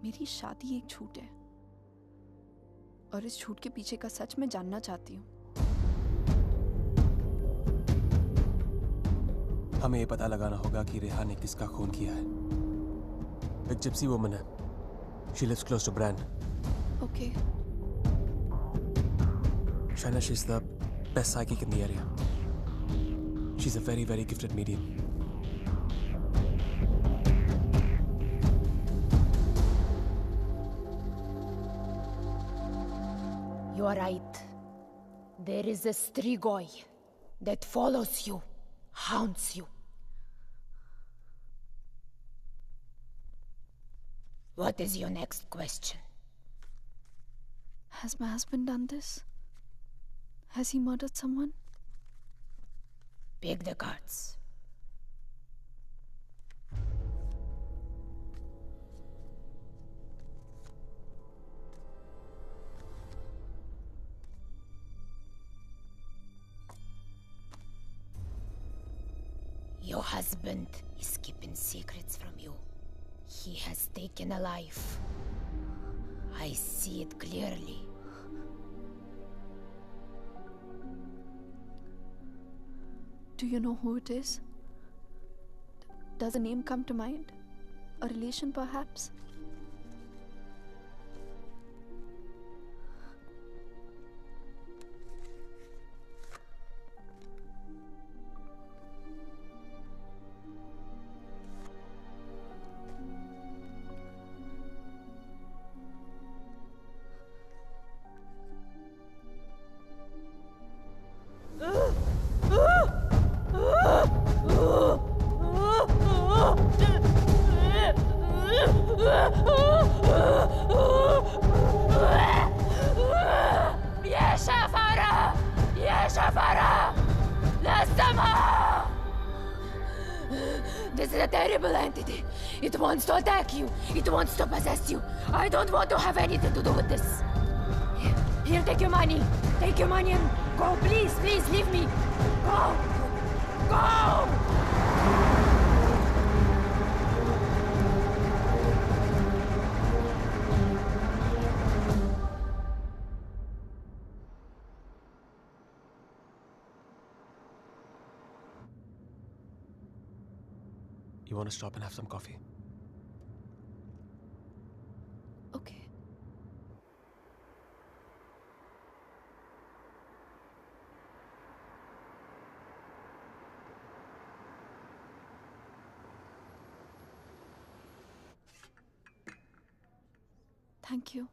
मेरी शादी एक झूठ है, और इस झूठ के पीछे का सच मैं जानना चाहती हूँ। हमें ये पता लगाना होगा कि रेहान ने किसका खून किया है। एक जिप्सी वुमन है। She lives close to Bran. Okay. Shaina, she's the best psychic in the area. She's a very, very gifted medium. You are right. There is a Strigoi that follows you, haunts you. What is your next question? Has my husband done this? Has he murdered someone? Pick the cards. Your husband is keeping secrets from you. He has taken a life. I see it clearly. Do you know who it is? Does a name come to mind? A relation, perhaps? This is a terrible entity. It wants to attack you. It wants to possess you. I don't want to have anything to do with this. Here, take your money. Take your money and go. Please, please, leave me. Go. Go! You want to stop and have some coffee? Okay. Thank you.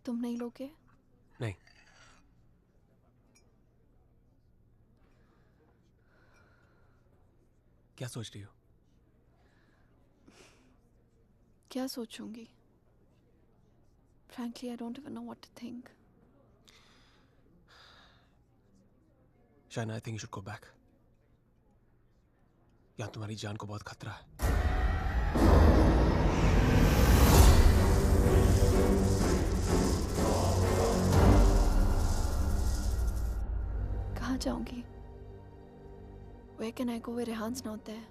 तुम नहीं लोगे? नहीं। क्या सोच रही हो? क्या सोचूंगी? Frankly, I don't even know what to think. Shaina, I think you should go back. यहाँ तुम्हारी जान को बहुत खतरा है. कहाँ जाऊंगी? Where can I go where रेहान's not there?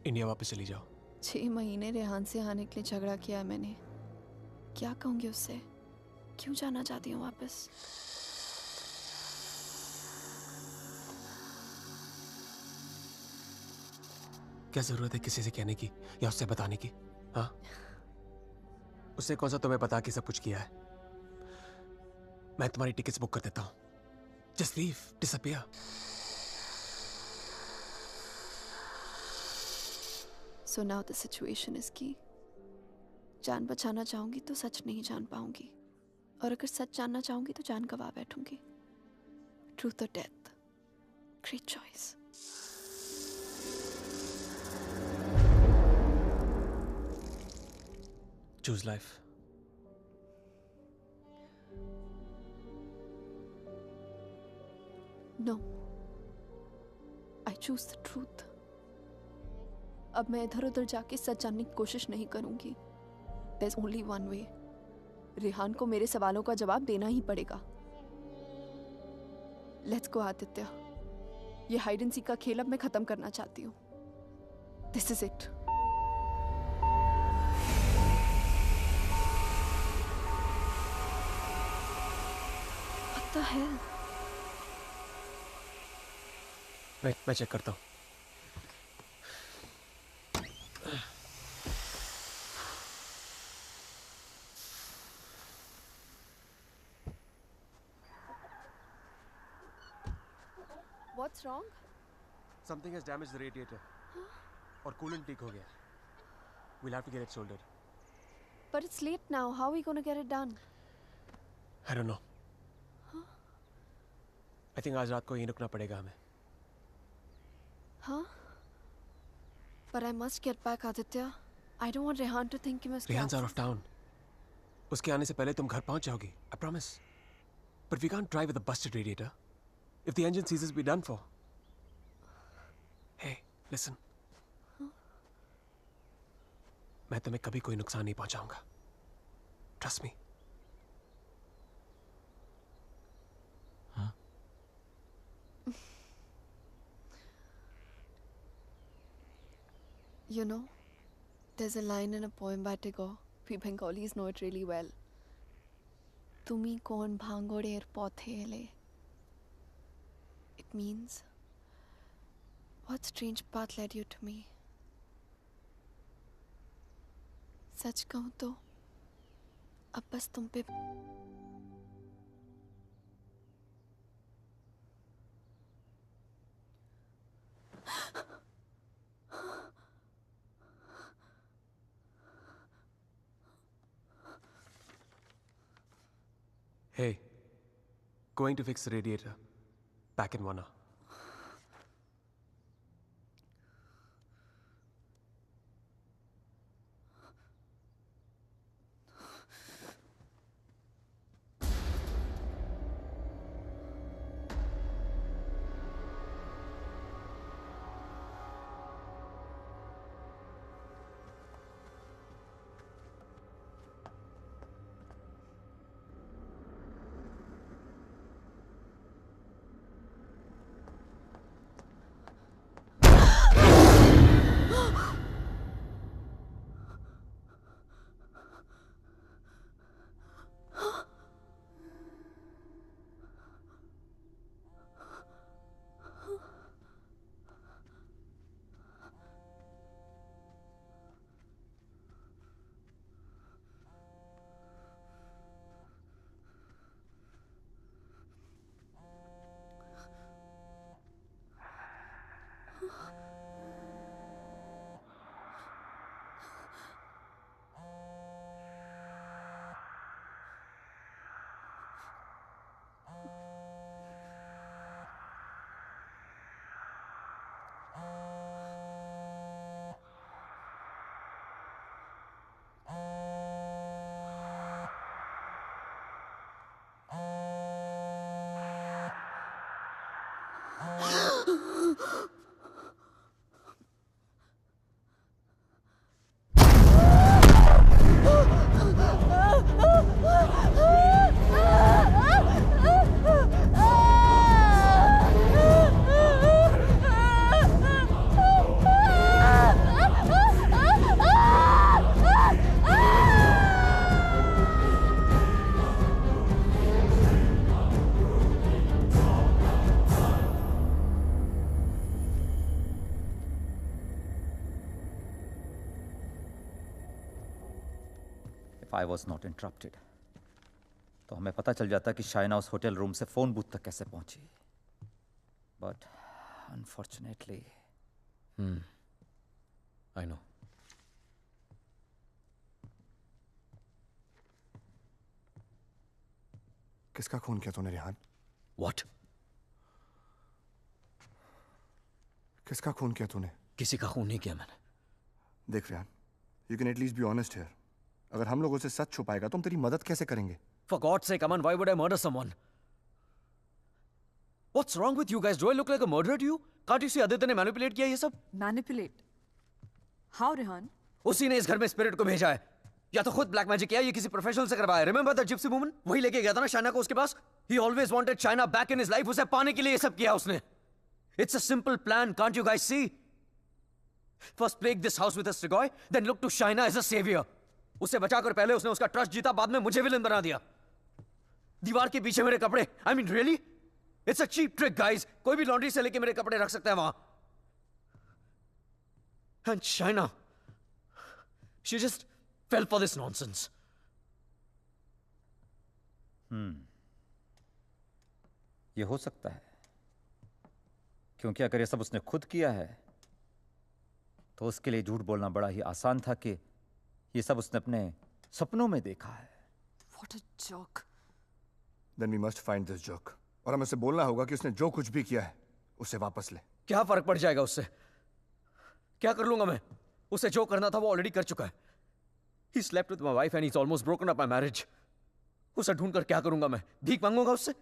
India वापस चली जाओ. 6 महीने रेहान से आने के लिए झगड़ा किया है मैंने. क्या कहूंगी उससे? क्यों जाना चाहती हूँ वापस? क्या जरूरत है किसी से कहने की या उससे बताने की? हाँ, उसने कौन सा तुम्हें बता के सब कुछ किया है? मैं तुम्हारी टिकट्स बुक कर देता हूँ. Just leave, disappear. So now the situation is key. जान बचाना चाहूंगी तो सच नहीं जान पाऊंगी, और अगर सच जानना चाहूंगी तो जान गवा बैठूंगी. Truth or death? Great choice. Choose life. No. I choose the truth. अब मैं इधर उधर जाके सच जानने की कोशिश नहीं करूंगी. There's only one way. Rehan को मेरे सवालों का जवाब देना ही पड़ेगा. Let's go, Aditya. ये हाइड एंड सीक का खेल अब मैं खत्म करना चाहती हूँ. This is it. What the hell? मैं चेक करता हूँ. What's wrong? Something has damaged the radiator. और coolant leak हो गया. We'll have to get it soldered. But it's late now. How are we going to get it done? I don't know. I think आज रात को यहीं रुकना पड़ेगा हमें. Huh? But I must get back, Aditya. I don't want Rehan to think कि मैं उसके Rehan's out of town. उसके आने से पहले तुम घर पहुंच जाओगी. I promise. But we can't drive with a busted radiator. If the engine seizes, we're done for. Hey, listen. मैं तुम्हें कभी कोई नुकसान नहीं पहुंचाऊंगा. Trust me. You know, there's a line in a poem by Tagore. We Bengalis know it really well. Tumi kon bhangorer pothele. It means, what strange path led you to me? सच कहूं तो अब बस तुम पे Hey, going to fix the radiator. Back in 1 hour. If I was not interrupted, तो हमें पता चल जाता कि शाइना उस होटल रूम से फोन बूथ तक कैसे पहुंची. But unfortunately, I know. किसका खून किया तूने रेहान? What? किसका खून किया तूने? किसी का खून नहीं किया मैंने. देख Rehan, you can at least be honest here. अगर हम लोगों से सच छुपाएगा तो हम तेरी मदद कैसे करेंगे? For God's sake, Aman, why would I murder someone? What's wrong with you guys? Do I look like a murderer to you? Can't you see Aditya ने manipulate किया ये सब? Manipulate? How, Rehan? उसी ने इस घर में स्पिरिट को भेजा है. या तो खुद ब्लैक मैजिक किया या किसी प्रोफेशनल से करवाया. Remember the gypsy woman? वही लेके गया था ना शाइना को उसके पास. He always wanted Shaina back in his life. उसे पाने के लिए ये सब किया उसने. It's a simple plan. Can't you guys see? First plague this house with a Strigoi, then look to Shaina as a savior. उसे बचाकर पहले उसने उसका ट्रस्ट जीता, बाद में मुझे विलन बना दिया. दीवार के पीछे मेरे कपड़े. I mean, really? It's a cheap trick, guys. कोई भी लॉन्ड्री से लेके मेरे कपड़े रख सकता है वहां. And Shaina, she just fell for this nonsense. ये हो सकता है, क्योंकि अगर ये सब उसने खुद किया है तो उसके लिए झूठ बोलना बड़ा ही आसान था कि ये सब उसने अपने सपनों में देखा है. What a joke. Then we must find this joke. और हमें उसे बोलना होगा कि उसने जो कुछ भी किया है उसे वापस ले. क्या फर्क पड़ जाएगा उससे? क्या कर लूंगा मैं? उसे जो करना था वो ऑलरेडी कर चुका है. He slept with my wife and he's almost broken up my marriage. उसे ढूंढकर क्या करूंगा मैं? भीख मांगूंगा उससे?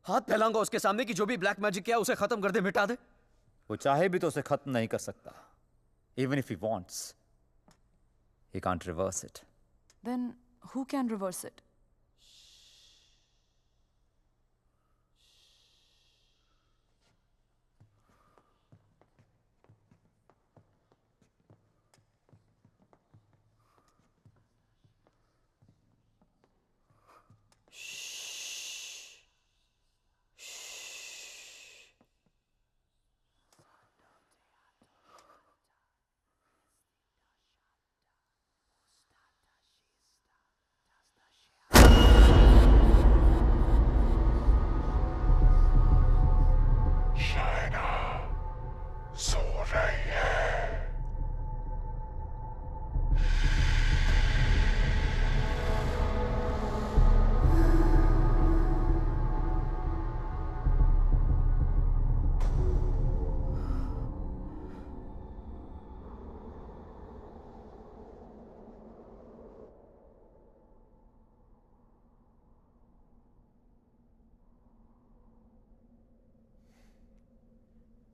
हाथ फैलाऊंगा उसके सामने कि जो भी ब्लैक मैजिक किया उसे खत्म कर दे, मिटा दे? वो चाहे भी तो उसे खत्म नहीं कर सकता. Even if he wants, he can't reverse it. Then who can reverse it?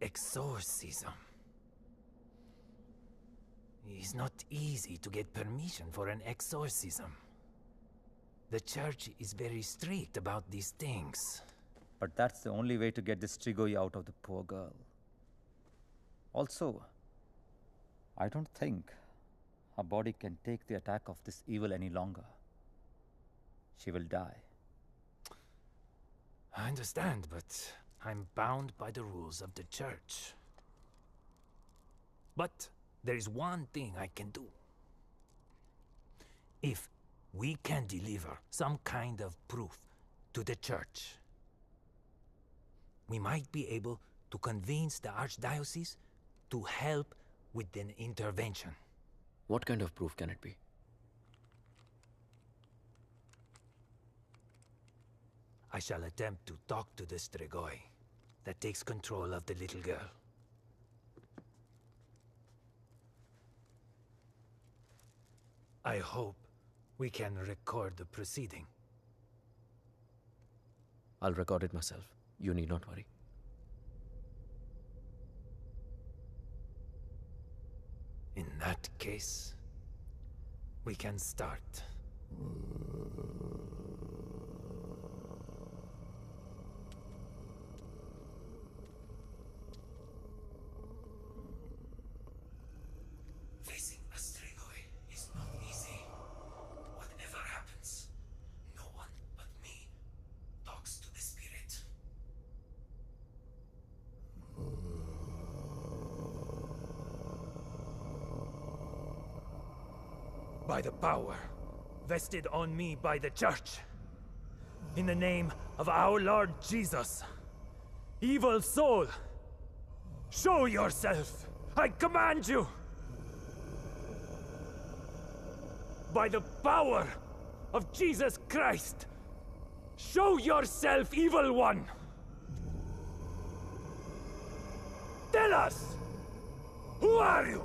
Exorcism. It's not easy to get permission for an exorcism. The church is very strict about these things. But that's the only way to get this Strigoi out of the poor girl. Also, I don't think her body can take the attack of this evil any longer. She will die. I understand, but I'm bound by the rules of the church. But there is one thing I can do. If we can deliver some kind of proof to the church, we might be able to convince the archdiocese to help with an intervention. What kind of proof can it be? I shall attempt to talk to the Strigoi that takes control of the little girl. I hope we can record the proceeding. I'll record it myself. You need not worry. In that case, we can start. Facing a Strigoi is not easy. Whatever happens, no one but me talks to the spirit. By the power vested on me by the Church, in the name of our Lord Jesus, evil soul, show yourself! I command you! By the power of Jesus Christ, show yourself, evil one! Tell us! Who are you?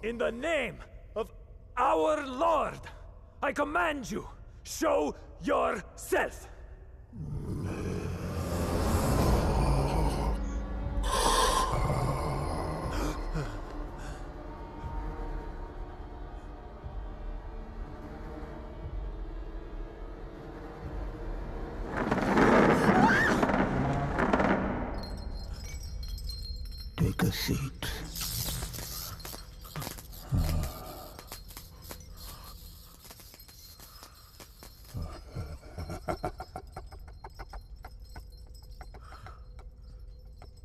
In the name of our Lord, I command you, show yourself! Take a seat.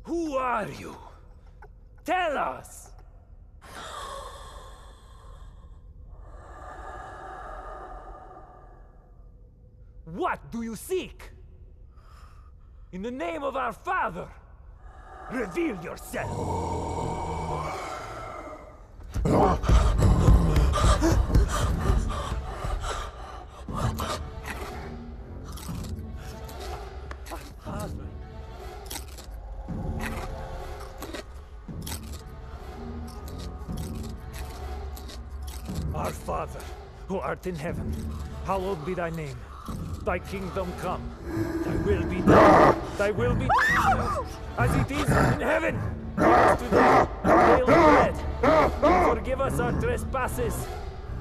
Who are you? Tell us! What do you seek? In the name of our Father, reveal yourself! Our Father, who art in heaven, hallowed be thy name. Thy kingdom come. Thy will be done. Thy will be done as it is in heaven. Give us today our daily bread. And forgive us our trespasses,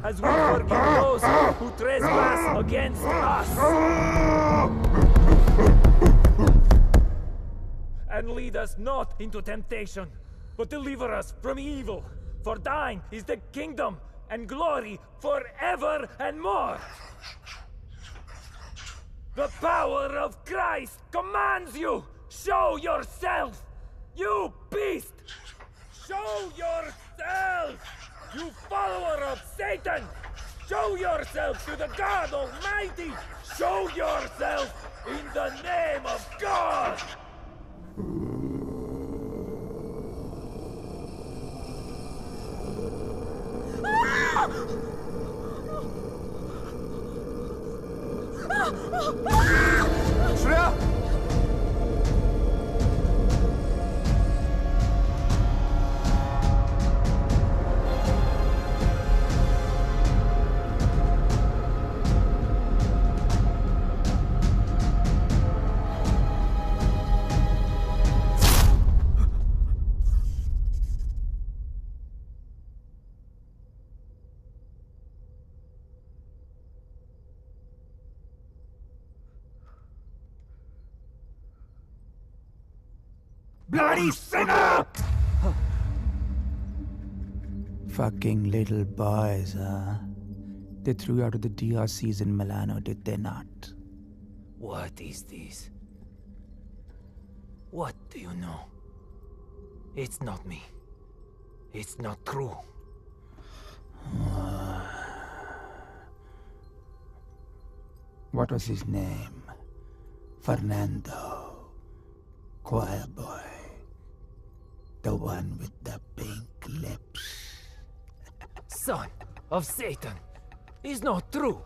as we forgive those who trespass against us. And lead us not into temptation, but deliver us from evil. For thine is the kingdom and glory forever and more. The power of Christ commands you! Show yourself! You beast! Show yourself! You follower of Satan! Show yourself to the God Almighty! Show yourself in the name of God! Shreya! Bloody sinner! Fucking little boys, huh? They threw you out of the DRCs in Milano, did they not? What is this? What do you know? It's not me. It's not true. What was his name? Fernando. Choir boy. The one with the pink lips. Son of Satan. Is not true.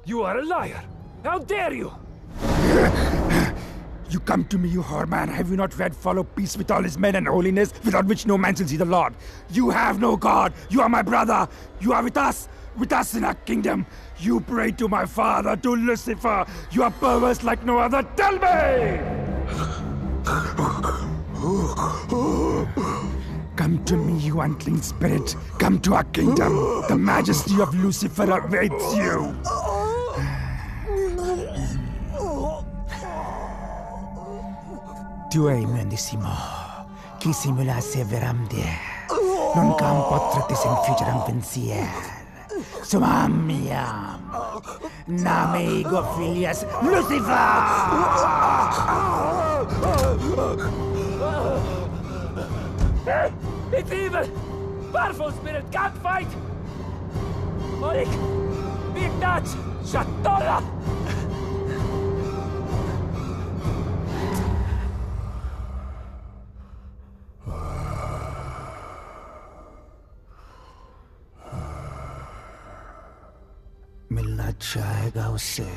You are a liar. How dare you? You come to me, you whoreman. Have you not read Follow Peace with all his men and holiness, without which no man shall see the Lord? You have no God. You are my brother. You are with us in our kingdom. You pray to my father, to Lucifer. You are perverse like no other. Tell me! Come to me, you unclean spirit. Come to our kingdom. The majesty of Lucifer awaits you. Tu hai mendissimo. Chi simulasse veramde. Non cam potrete senfigeram pensier. Sumamiam. Name ego filias Lucifer! It's evil! Powerful spirit can't fight! Molik! Big touch! Shatola! मिलना चाहेगा उससे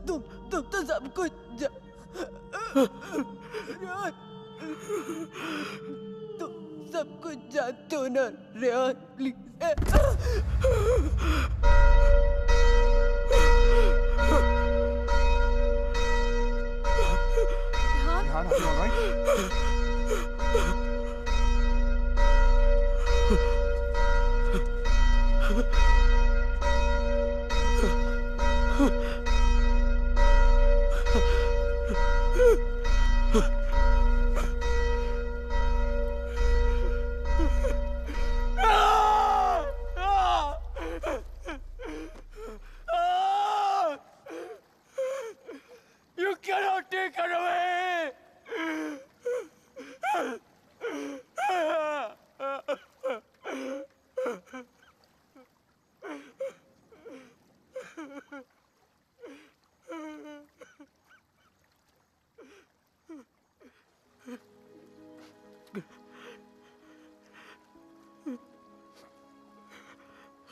तुम तो सब कुछ तुम सब कुछ जानते हो ना Rehan please Rehan, are you all right? You cannot take her away!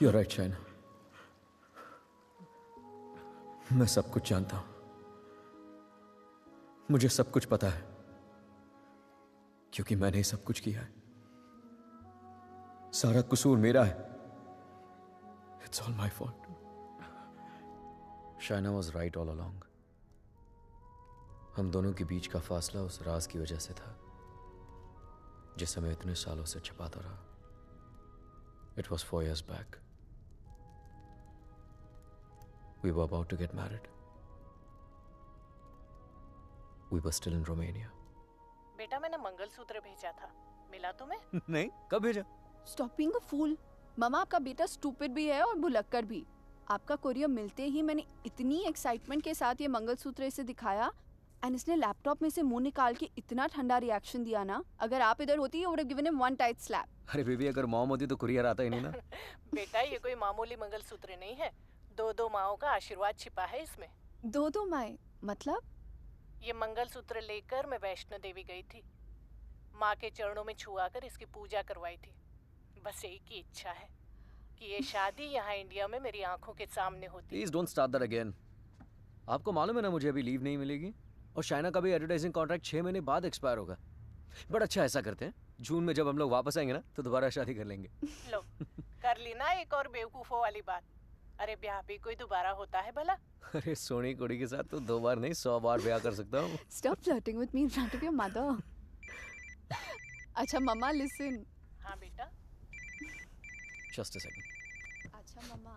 You're right, Shaina. मैं सब कुछ जानता हूं. मुझे सब कुछ पता है क्योंकि मैंने सब कुछ किया है. सारा कसूर मेरा है. It's all my fault. Shaina was right all along. हम दोनों के बीच का फासला उस राज की वजह से था जिसे मैं इतने सालों से छिपाता रहा. It was 4 years back. We were about to get married. We were still in Romania. बेटा मैंने मंगलसूत्र भेजा था. मिला तुम्हें? नहीं, कब भेजा? Stop being a fool. मामा आपका बेटा स्टूपिड भी है और भुलक्कड़ भी. आपका कोरियर मिलते ही मैंने इतनी एक्साइटमेंट के साथ ये मंगलसूत्र इसे दिखाया एंड इसने लैपटॉप में से मुंह निकाल के इतना ठंडा रिएक्शन दिया ना. अगर आप इधर होती you would have given him one tight slap. अरे बेबी, अगर मॉम होती तो कुरियर आता ही नहीं ना. बेटा ये कोई मामूली मंगलसूत्र नहीं है. 2 माओं का आशीर्वाद छिपा है इसमें. 2 माएं मतलब? ये मंगलसूत्र लेकर मैं वैष्णो देवी गई थी. माँ के चरणों में छुआ कर इसकी पूजा करवाई थी. बस एक ही इच्छा है कि ये शादी यहाँ इंडिया में मेरी आंखों के सामने होती. Please don't start that again. आपको मालूम है ना मुझे अभी लीव नहीं मिलेगी और शाइना का भी एडवर्टाइजिंग कॉन्ट्रैक्ट 6 महीने बाद एक्सपायर होगा. बट अच्छा ऐसा करते हैं, जून में जब हम लोग वापस आएंगे ना तो दोबारा शादी कर लेंगे. लो कर ली ना एक और बेवकूफों वाली बात. अरे ब्याह भी कोई दोबारा होता है भला? अरे सोनी कुड़ी के साथ तो 2 बार नहीं 100 बार ब्याह कर सकता हूँ. Stop flirting with me in front of your mother. अच्छा मम्मा listen. हाँ बेटा. Just a second. अच्छा मम्मा,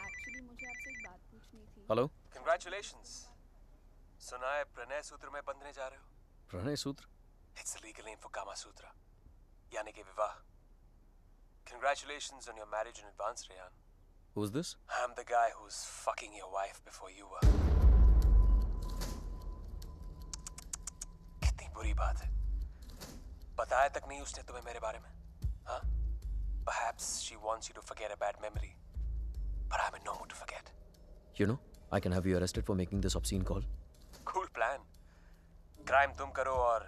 actually मुझे आपसे एक बात पूछनी थी. Hello? Congratulations. सुना है प्रणय सूत्र में बंधने जा रहे हो? प्रणय सूत्र? It's the legal name for Kama Sutra. यानी कि विवाह. Congratulations on your marriage in advance, Rehan. Who's this? I'm the guy who's fucking your wife before you were. कितनी बुरी बात है. बताया तक नहीं उसने तुम्हें मेरे बारे में, हाँ? Perhaps she wants you to forget a bad memory, but I'm in no mood to forget. You know, I can have you arrested for making this obscene call. Cool plan. Crime तुम करो और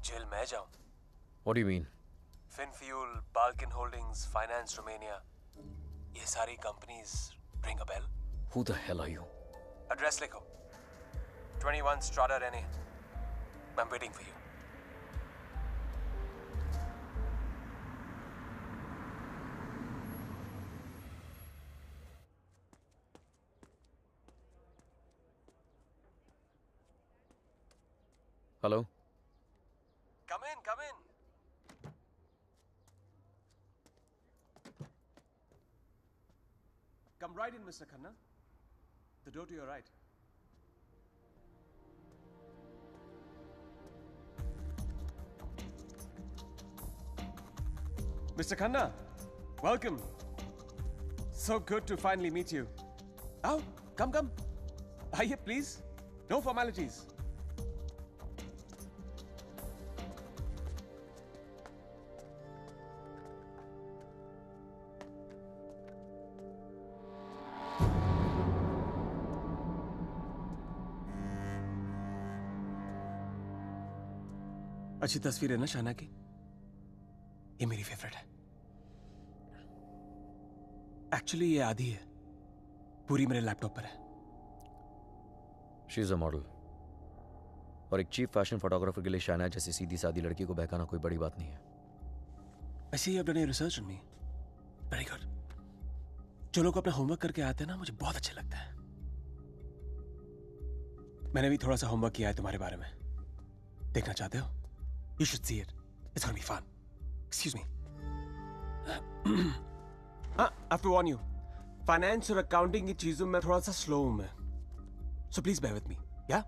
jail मैं जाऊं. What do you mean? Finfuel, Balkan Holdings, Finance Romania. ये सारी companies ring a bell. Who the hell are you? Address लिखो. 21 Strada Rene. I'm waiting for you. Hello? Come in, come in. Come right in, Mr. Khanna. The door to your right. Mr. Khanna, welcome. So good to finally meet you. Oh, come, come. Aye, please. No formalities. अच्छी तस्वीर है ना शाना की? ये मेरी favourite है. Actually ये आधी है, पूरी मेरे लैपटॉप पर है. She is a model. और एक चीफ फैशन फोटोग्राफर के लिए शाना जैसी सीधी सादी लड़की को बहकाना कोई बड़ी बात नहीं है. I see you have done your research on me. Very good. जो लोग अपना होमवर्क करके आते हैं ना, मुझे बहुत अच्छे लगता है. मैंने भी थोड़ा सा होमवर्क किया है तुम्हारे बारे में. देखना चाहते हो? You should see it. It's gonna be fun. Excuse me. I have to warn you. Finance और accounting की चीजों में थोड़ा सा slow हूँ मैं. So please bear with me. Yeah?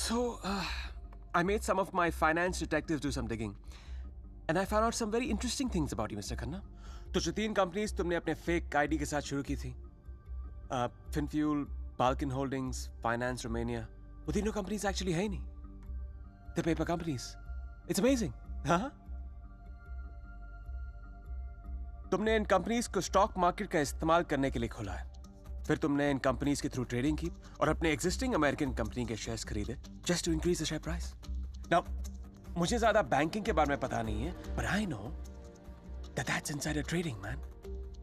So, I made some of my finance detectives do some digging. And I found out some very interesting things about you, Mr. Khanna. तो जो 3 companies तुमने अपने fake ID के साथ शुरू की थी, Finfuel, Balkan Holdings, Finance Romania, वो तीनों companies actually है ही नहीं. The paper companies. It's amazing. हाँ? तुमने इन कंपनीज को स्टॉक मार्केट का इस्तेमाल करने के लिए खोला है. फिर तुमने इन कंपनीज के थ्रू ट्रेडिंग की और अपने एग्जिस्टिंग अमेरिकन कंपनी के शेयर्स खरीदे just to increase the share price. Now मुझे ज्यादा बैंकिंग के बारे में पता नहीं है, but I know that that's insider trading man,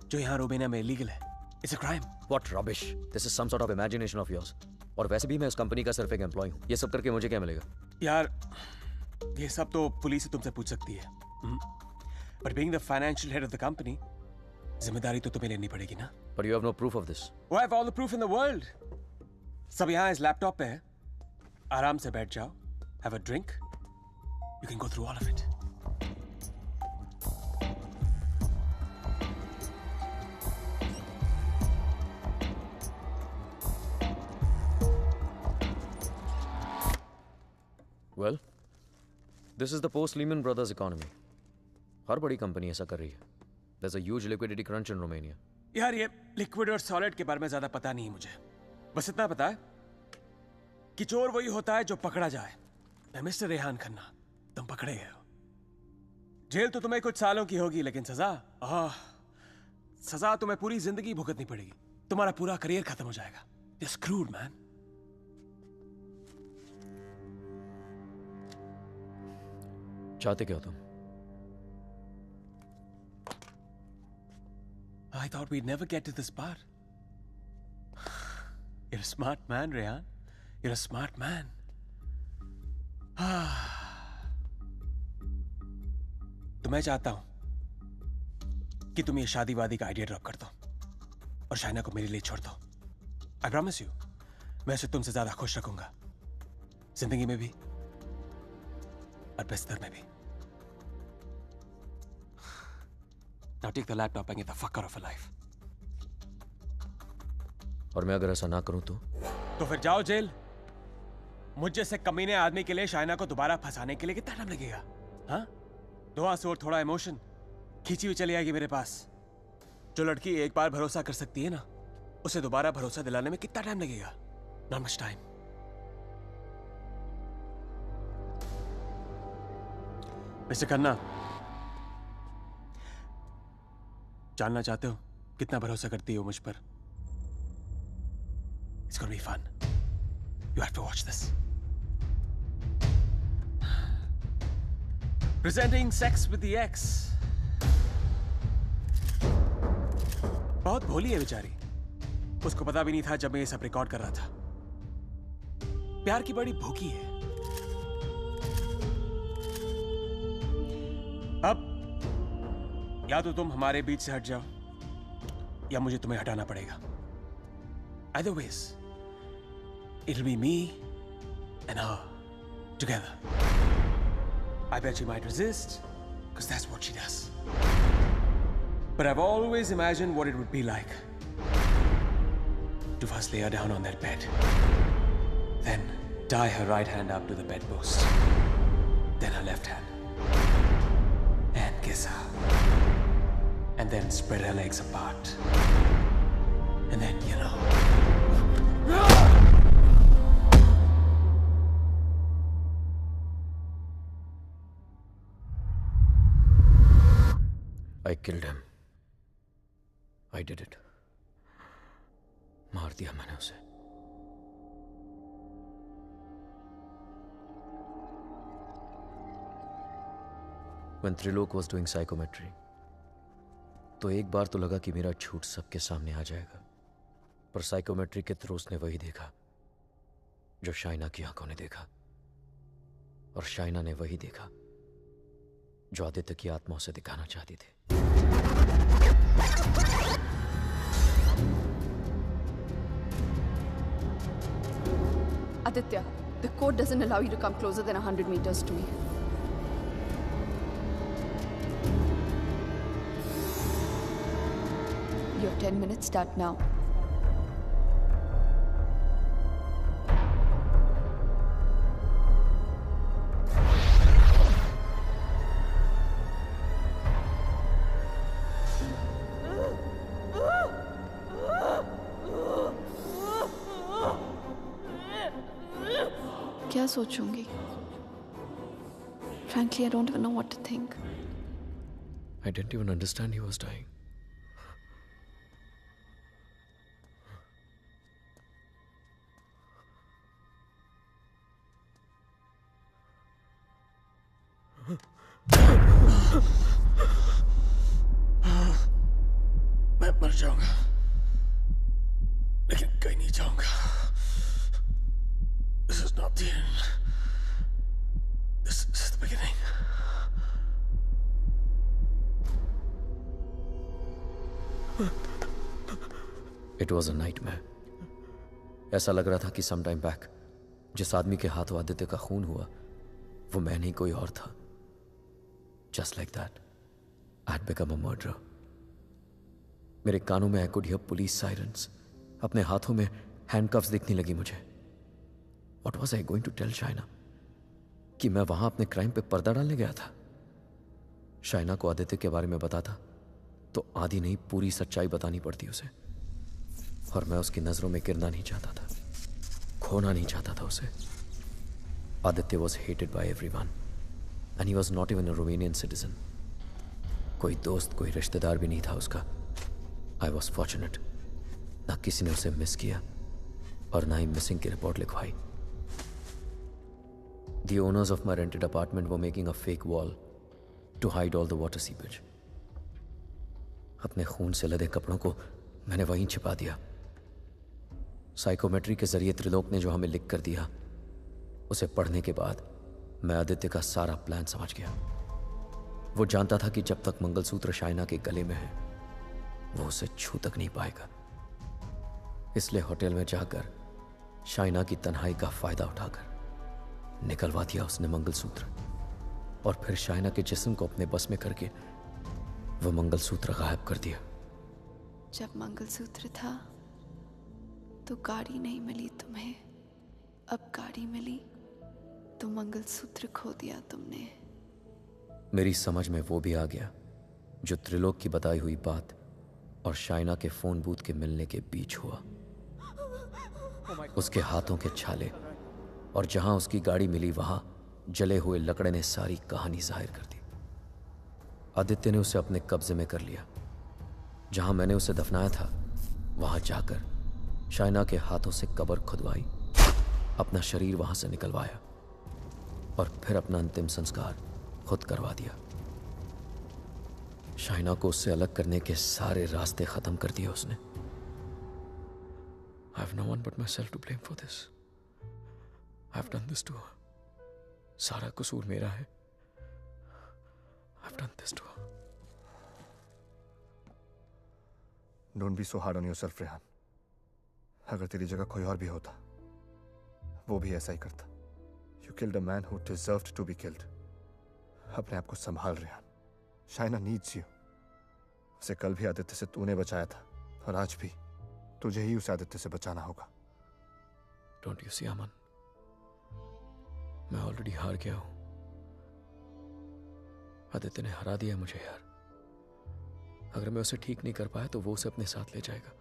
जो यहाँ रोमेनिया में इलीगल है. It's a crime. What rubbish. This is some sort of imagination of yours. और वैसे भी मैं उस कंपनी का सिर्फ एक एम्प्लॉय हूँ. ये सब करके मुझे क्या मिलेगा? यार ये सब तो पुलिस तुमसे पूछ सकती है. But being the financial head of the company, जिम्मेदारी तो तुम्हें लेनी पड़ेगी ना. But you have no proof of this. Oh, I have all the proof in the world. सब यहाँ इस लैपटॉप पे है. आराम से बैठ जाओ. Have a drink. You can go through all of it. Well, this is the post-Lehman Brothers economy. हर बड़ी कंपनी ऐसा कर रही है. There's a huge liquidity crunch in Romania. यार ये लिक्विड और सॉलिड के बारे में ज्यादा पता नहीं है मुझे. बस इतना पता है कि चोर वही होता है जो पकड़ा जाए. मैं मिस्टर रेहान खन्ना, तुम पकड़े गए हो. जेल तो तुम्हें कुछ सालों की होगी, लेकिन सजा तुम्हें पूरी जिंदगी भुगतनी पड़ेगी. तुम्हारा पूरा करियर खत्म हो जाएगा. You're screwed, man. चाहते क्या हो तुम? I thought we'd never get to this part. You're a smart man, Rehan. You're a smart man. तो मैं चाहता हूं कि तुम ये शादी वादी का आइडिया ड्रॉप कर दो और शाइना को मेरे लिए छोड़ दो. I promise you, मैं उसे तुमसे ज्यादा खुश रखूंगा, जिंदगी में भी और बिस्तर में भी. Now take the laptop and get the fuck out of her life. और मैं अगर ऐसा ना करूं तो फिर जाओ जेल. मुझ जैसे कमीने आदमी के लिए शाइना को दोबारा फंसाने के लिए कितना टाइम लगेगा? हाँ? 2 आंसू और थोड़ा इमोशन, खींची हुई चली आएगी मेरे पास. जो लड़की एक बार भरोसा कर सकती है ना, उसे दोबारा भरोसा दिलाने में कितना टाइम लगेगा? Not much time. Mister Khanna, जानना चाहते हो कितना भरोसा करती हो मुझ पर? It's gonna be fun. You have to watch this. Presenting Sex with the Ex. बहुत भोली है बेचारी। उसको पता भी नहीं था जब मैं ये सब रिकॉर्ड कर रहा था। प्यार की बड़ी भूखी है। अब या तो तुम हमारे बीच से हट जाओ या मुझे तुम्हें हटाना पड़ेगा। Either ways, it'll be me and her together. I bet she might resist, because that's what she does. But I've always imagined what it would be like to first lay her down on that bed, then tie her right hand up to the bedpost, then her left hand, and kiss her, and then spread her legs apart, and then, you know. I killed him. I did it. मार दिया मैंने उसे। When Trilok was doing psychometry, तो एक बार तो लगा कि मेरा झूठ सबके सामने आ जाएगा, पर साइकोमेट्री के थ्रू उसने वही देखा जो शाइना की आंखों ने देखा, और शाइना ने वही देखा जो आदित्य की आत्मा उसे दिखाना चाहती थी। Aditya, the code doesn't allow you to come closer than 100 meters to me. Your 10 minutes start now. क्या सोचूंगी? Frankly, I don't even know what to think. I didn't even understand he was dying. मैं मर जाऊंगा, लेकिन कहीं नहीं जाऊंगा। This is not the end. This is the beginning. It was a nightmare. ऐसा लग रहा था कि some time back जिस आदमी के हाथों आदित्य का खून हुआ वो मैं नहीं कोई और था। Just like that, I had become a murderer. मेरे कानों में I could hear police sirens. अपने हाथों में handcuffs दिखने लगी मुझे। What was I going to tell Shaina? कि मैं वहां अपने क्राइम पे पर्दा डालने गया था? शाइना को आदित्य के बारे में बताता तो आधी नहीं पूरी सच्चाई बतानी पड़ती उसे, और मैं उसकी नजरों में गिरना नहीं चाहता था, खोना नहीं चाहता था उसे। Aditya was hated by everyone, and he was not even a Romanian citizen. कोई दोस्त, कोई रिश्तेदार भी नहीं था उसका। I was fortunate. ना किसी ने उसे मिस किया और ना ही मिसिंग की रिपोर्ट लिखवाई। The owners of my rented apartment were making a fake wall to hide all the water seepage. अपने खून से लदे कपड़ों को मैंने वहीं छिपा दिया। साइकोमेट्री के जरिए त्रिलोक ने जो हमें लिख कर दिया, उसे पढ़ने के बाद मैं आदित्य का सारा प्लान समझ गया। वो जानता था कि जब तक मंगलसूत्र शाइना के गले में है वो उसे छू तक नहीं पाएगा। इसलिए होटल में जाकर शाइना की तन्हाई का फायदा उठाकर निकलवा दिया उसने मंगलसूत्र, और फिर शाइना के जिस्म को अपने बस में करके वो मंगलसूत्र गायब कर दिया। जब मंगलसूत्र था तो गाड़ी नहीं मिली तुम्हें, अब गाड़ी मिली तो मंगलसूत्र खो दिया तुमने। मेरी समझ में वो भी आ गया जो त्रिलोक की बताई हुई बात और शाइना के फोन बूथ के मिलने के बीच हुआ। उसके हाथों के छाले और जहां उसकी गाड़ी मिली वहां जले हुए लकड़े ने सारी कहानी जाहिर कर दी। आदित्य ने उसे अपने कब्जे में कर लिया। जहां मैंने उसे दफनाया था वहां जाकर शाइना के हाथों से कब्र खुदवाई, अपना शरीर वहां से निकलवाया और फिर अपना अंतिम संस्कार खुद करवा दिया। शाइना को उससे अलग करने के सारे रास्ते खत्म कर दिए उसने। I have no one but myself to blame for this. I have done this to her. सारा कसूर मेरा है। I have done this to her. Don't be so hard on yourself, Rehan. अगर तेरी जगह कोई और भी होता, वो भी ऐसा ही करता। You killed a man who deserved to be killed. अपने आप को संभाल, रेहान। Shaina needs you. उसे कल भी आदित्य से तूने बचाया था और आज भी तुझे ही उसे आदित्य से बचाना होगा। Don't you see, अमन? मैं ऑलरेडी हार गया हूं। आदित्य ने हरा दिया मुझे यार। अगर मैं उसे ठीक नहीं कर पाया तो वो उसे अपने साथ ले जाएगा,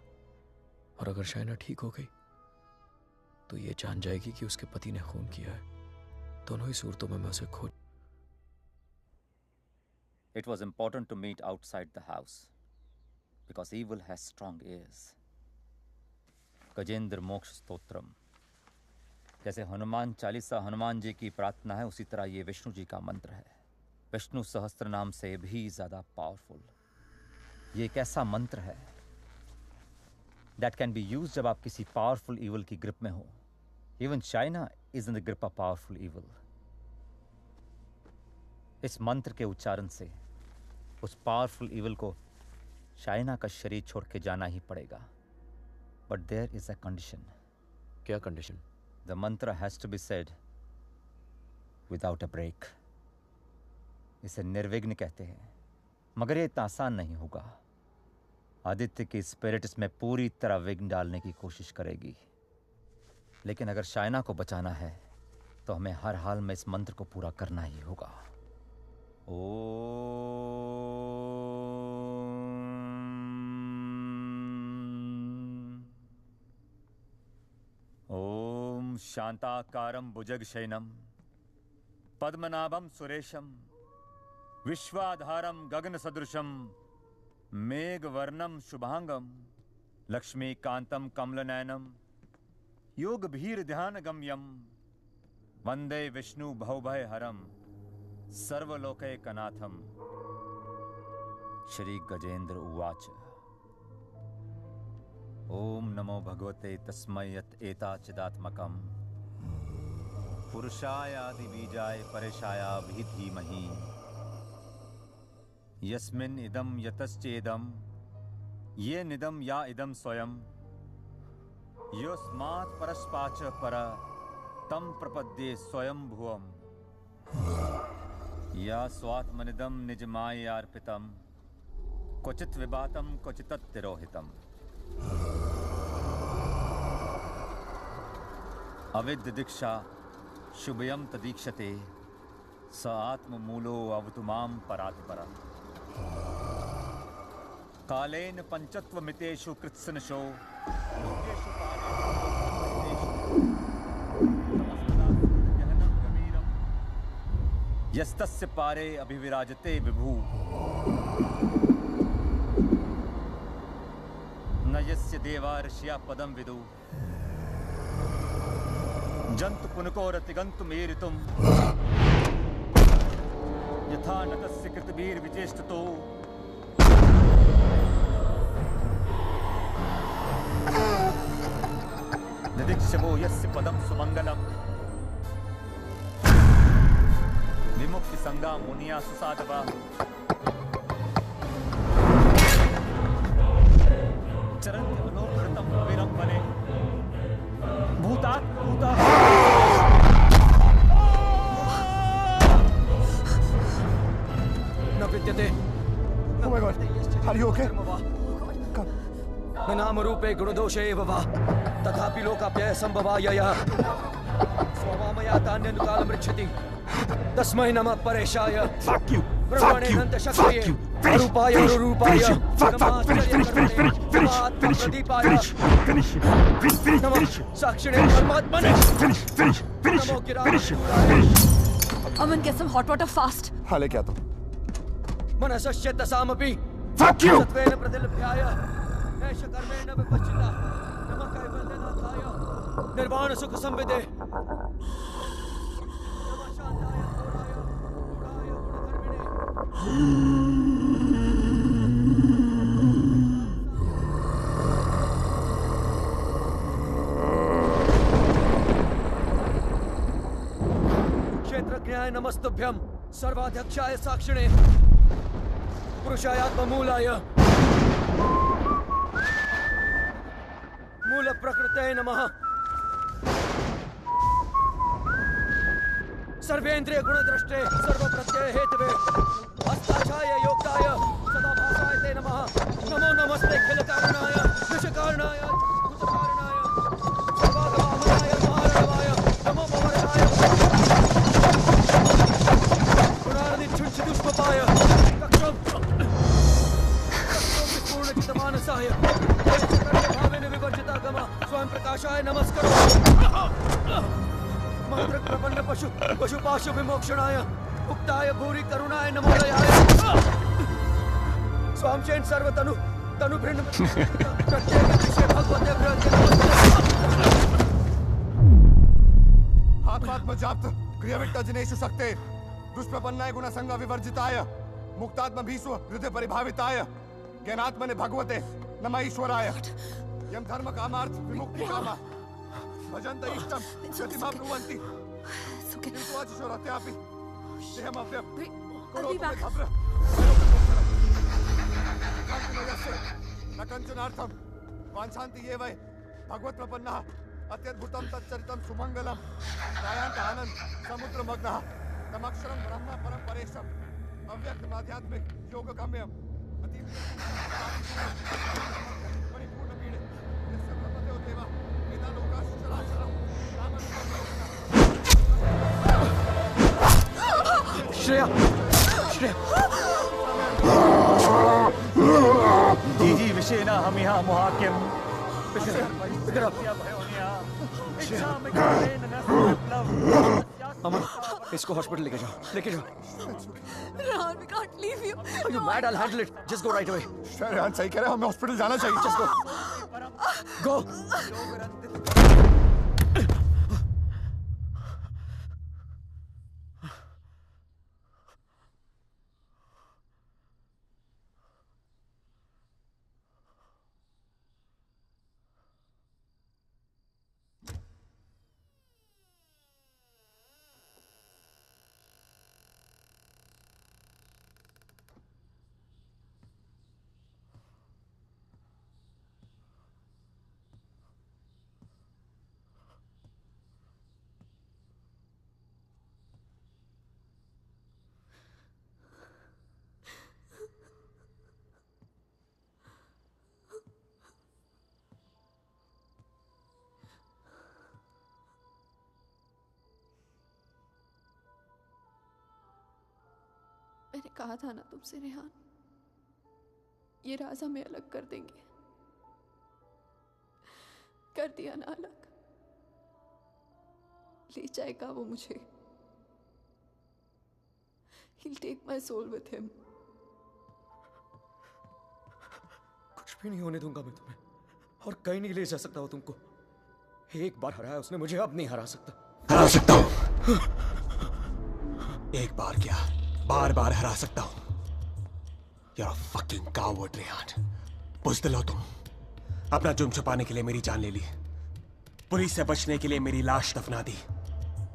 और अगर शाइना ठीक हो गई तो ये जान जाएगी कि उसके पति ने खून किया है। दोनों ही सूरतों में मैं उसे खो। It was important to meet outside the house because evil has strong ears. Gajendra मोक्ष स्तोत्रम, जैसे हनुमान चालीसा हनुमान जी की प्रार्थना है, उसी तरह ये विष्णु जी का मंत्र है। विष्णु सहस्त्र नाम से भी ज्यादा पावरफुल। ये एक ऐसा मंत्र है that can be used जब आप किसी पावरफुल evil की ग्रिप में हो। Even China is in the grip of powerful evil. इस मंत्र के उच्चारण से उस पावरफुल इविल को शाइना का शरीर छोड़ के जाना ही पड़ेगा। But there is a condition. क्या condition? The mantra has to be said without a break. इसे निर्विघ्न कहते हैं, मगर ये इतना आसान नहीं होगा। आदित्य की स्पिरिट इसमें पूरी तरह विघ्न डालने की कोशिश करेगी, लेकिन अगर शाइना को बचाना है तो हमें हर हाल में इस मंत्र को पूरा करना ही होगा। ओम शांताकारं भुजगशयनं पद्मनाभं सुरेशं विश्वाधारं गगनसदृशं मेघवर्णं शुभांगं लक्ष्मीकान्तं कमलनयनं योगभीर्ध्यानगम्यं वंदे विष्णु भवभयहरं सर्वलोकैकनाथं। श्री गजेंद्र उवाच। ओम नमो भगवते तस्मै यत् एताचिदात्मकं पुरुषाय आदिबीजाय परेशाय धीमहि यस्मिन् इदं यतश्चेदं ये निदं या इदं स्वयं योस्मात् परस्पाच पर तं प्रपद्ये स्वयं भुवम् या स्वात्मनिदं निजमायार्पितं क्वचित् विभातं क्वचित् तिरोहितम्। अविद्य दीक्षा शुभयं तदीक्षते स आत्ममूलो अवतु मां परात्परम्। कालेन पंचत्वमितेषु कृत्सनशो लोकेषु यस्तस्य पारे अभिविराजते विभु न यस्य देवा ऋषिया पदं विदु जंतु पुनकोरतिगन्तुमेरितुं यथा नतस्य कृतवीर्विचेष्टतो निदीक्षवो यस्य पदं सुमंगलम् विमुक्ति संगा मुनिया सुसाधवा चरन्ति मनोकृतं विरंबने भूतात् भूता। न विद्यते। Oh my God, are you okay? न नाम रूपे गुणदोषे एव वा तथापि लोकाप्यय संभवायया स्ववामया तान्यनुकालं मृच्छति तस्मै नमः परेशाय। Fuck you! Fuck you! Fuck you! Finish! Finish! Finish him! Fuck! Fuck! Finish! Finish! Finish! Finish! Finish! Finish! Finish! Finish! Finish! Finish! Sakshine Paramatmane! Finish! Finish! Finish! Finish! Finish! Aman, get some hot water fast. हाँ लेके आता हूँ. Manasashyata samapi. Fuck you! Satvena pradilabhyaya. Esha karmena vipachita. Namakai vandana thaya. Nirvana sukha samvide. क्षेत्रज्ञाय नमस्तुभ्यं सर्वाध्यक्षाय साक्षिणे पुरुषायात्ममूलाय मूलप्रकृतये नमः सर्वेन्द्रिय गुणद्रष्टे सर्वप्रत्यय Hathaway हस्ताक्षाय योक्ताय सदाभासाय ते नमः नमो नमस्ते खिलकारणाय विषकारणाय भूतकारणाय सर्वागमामनाय महारणवाय नमो भवरणाय गुणार्दिच्छुच्छिदुष्पपाय कक्षं विपूर्णचितमानसाय भावेन विवर्जितागम स्वयं प्रकाशाय नमस्करो मंत्र प्रपन्न पशुपाशु विमोक्षणाय उक्ताय भूरि करुणाय नमोदयाय स्वामचेन सर्वतनु तनु भिन्न प्रत्येक विषय भगवते हाथ में जाप्त क्रियाविट्टा जिनेषु शक्ते दुष्प्रपन्नाय गुणसंग विवर्जिताय मुक्तात्म भीष्व हृदय परिभाविताय ज्ञानात्मने भगवते नमः ईश्वराय यम धर्म कामार्थ विमुक्ति कामा भजन्त इष्टम गतिमा ब्रुवन्ति किन्तु अचिशोरत्यापि देहमव्यं करोतु भद्र न कञ्चनार्थं वाञ्छन्ति ये वै भगवत्प्रपन्नः अत्यद्भुतं तच्चरितं सुमङ्गलं त्रायान्त आनन्द समुद्रमग्नः तमक्षरं ब्रह्म परं परेशम् अव्यक्तमाध्यात्मिक योगगम्यम् परिपूर्णपीडे यस्य प्रपदयो देवा वेदालोकाश्चराचरम् श्रेया श्रेया दीदी विषेना हम यहाँ मुहाक्यम अमन इसको हॉस्पिटल लेके जाओ Rehan, we can't leave you. Are you mad? I'll handle it. Just go right away. Rehan सही कह रहे हैं, हमें हॉस्पिटल जाना चाहिए. Just go. Go. मैंने कहा था ना तुमसे रेहान, ये राज हमें अलग कर देंगे. कर दिया ना अलग. ले जाएगा वो मुझे. He'll take my soul with him. कुछ भी नहीं होने दूंगा मैं तुम्हें, और कहीं नहीं ले जा सकता हूँ तुमको. एक बार हराया उसने मुझे, अब नहीं हरा सकता. हरा सकता हूँ. एक बार क्या, बार बार हरा सकता हूँ. You're a fucking coward, Rehan. बुज़दिल हो तुम. अपना जुर्म छुपाने के लिए मेरी जान ले ली, पुलिस से बचने के लिए मेरी लाश दफना दी,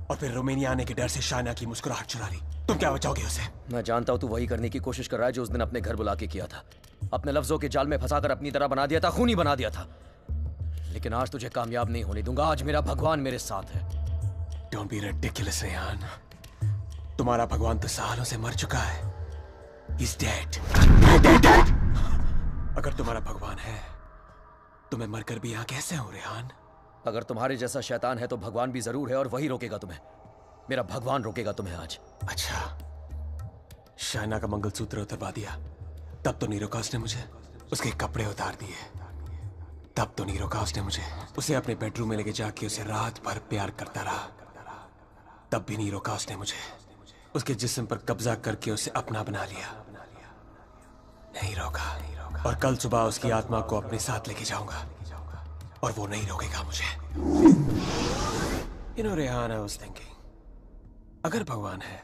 और फिर रोमानिया आने के डर से शाइना की मुस्कुराहट चुरा ली. तुम क्या बचाओगे उसे? मैं जानता हूँ तू वही करने की कोशिश कर रहा है जो उस दिन अपने घर बुला के किया था. अपने लफ्जों के जाल में फंसाकर अपनी तरह बना दिया था, खूनी बना दिया था. लेकिन आज तुझे कामयाब नहीं होने दूंगा. आज मेरा भगवान मेरे साथ है. Don't be ridiculous, Rehan. तुम्हारा भगवान तो सालों से मर चुका है. He's dead. Dead. अगर तुम्हारा भगवान है तो मैं मरकर भी यहाँ कैसे हूँ रेहान? अगर तुम्हारे जैसा शैतान है तो भगवान भी जरूर है, और वही रोकेगा तुम्हें. मेरा भगवान रोकेगा तुम्हें आज. अच्छा, शाइना का मंगलसूत्र उतरवा दिया, तब तो नीरोकास ने मुझे उसके कपड़े उतार दिए। तब तो नीरोकास ने मुझे उसे अपने बेडरूम में लेके जाके उसे रात भर प्यार करता रहा। तब भी नीरोकास ने मुझे उसके जिस्म पर कब्जा करके उसे अपना बना लिया। नहीं रोका, और कल सुबह उसकी आत्मा को अपने साथ लेके जाऊंगा और वो नहीं रोकेगा मुझे। You know, Rehan, I was thinking, अगर भगवान है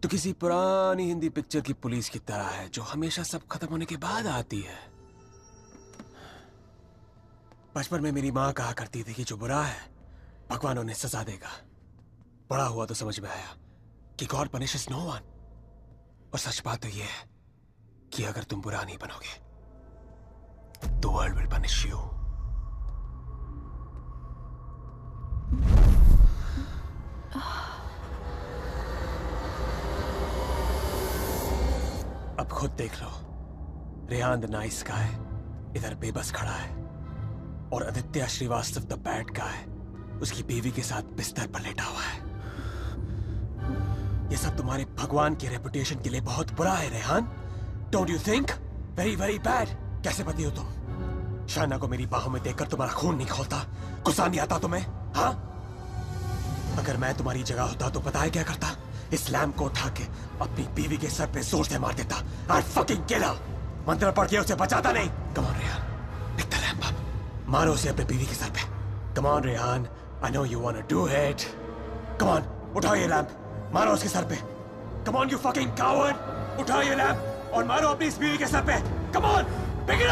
तो किसी पुरानी हिंदी पिक्चर की पुलिस की तरह है जो हमेशा सब खत्म होने के बाद आती है। बचपन में मेरी माँ कहा करती थी कि जो बुरा है भगवान उन्हें सजा देगा। बड़ा हुआ तो समझ में आया कि गॉड पनिशेस नो वन। और सच बात तो यह है कि अगर तुम बुरा नहीं बनोगे तो वर्ल्ड विल पनिश यू। अब खुद देख लो, रेहान द नाइस गाय इधर बेबस खड़ा है और Aditya Srivastava the bad guy उसकी बीवी के साथ बिस्तर पर लेटा हुआ है। ये सब तुम्हारे भगवान की रेपुटेशन के लिए बहुत बुरा है Rehan. Don't you think? Very very bad. कैसे पति हो तुम? शाइना को मेरी बाहों में देखकर तुम्हारा खून नहीं खोलता? गुस्सा नहीं आता तुम्हें? हाँ, अगर मैं तुम्हारी जगह होता तो पता है क्या करता? इस लैम्प को उठा के अपनी बीवी के सर पे जोर से मार देता। I'd fucking kill her। मंत्र पढ़ के उसे बचाता नहीं। Come on Rehan, pick the lamp up। मारो उसे अपने बीवी के सर पे। Come on Rehan, I know you wanna do it। Come on, उठाओ ये लैम्प, मारो उसके सर पे। Come on you fucking coward, उठाओ ये लैम्प और मारो अपनी इस बीवी के सर पे। Come on, pick it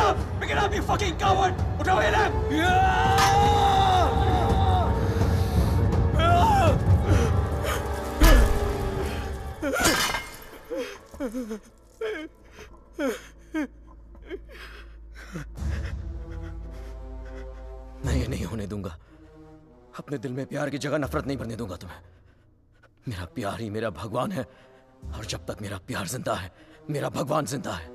up you fucking coward, उठाओ ये लैम्प। मैं ये नहीं होने दूंगा। अपने दिल में प्यार की जगह नफरत नहीं भरने दूंगा तुम्हें। मेरा प्यार ही मेरा भगवान है और जब तक मेरा प्यार जिंदा है मेरा भगवान जिंदा है।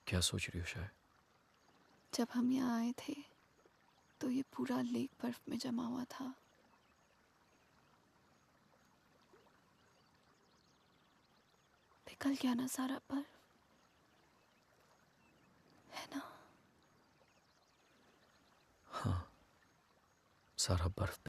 क्या सोच रही हो शायद? जब हम यहाँ आए थे तो ये पूरा लेक बर्फ में जमा हुआ था। पिघल गया ना सारा बर्फ, है ना? हाँ, सारा बर्फ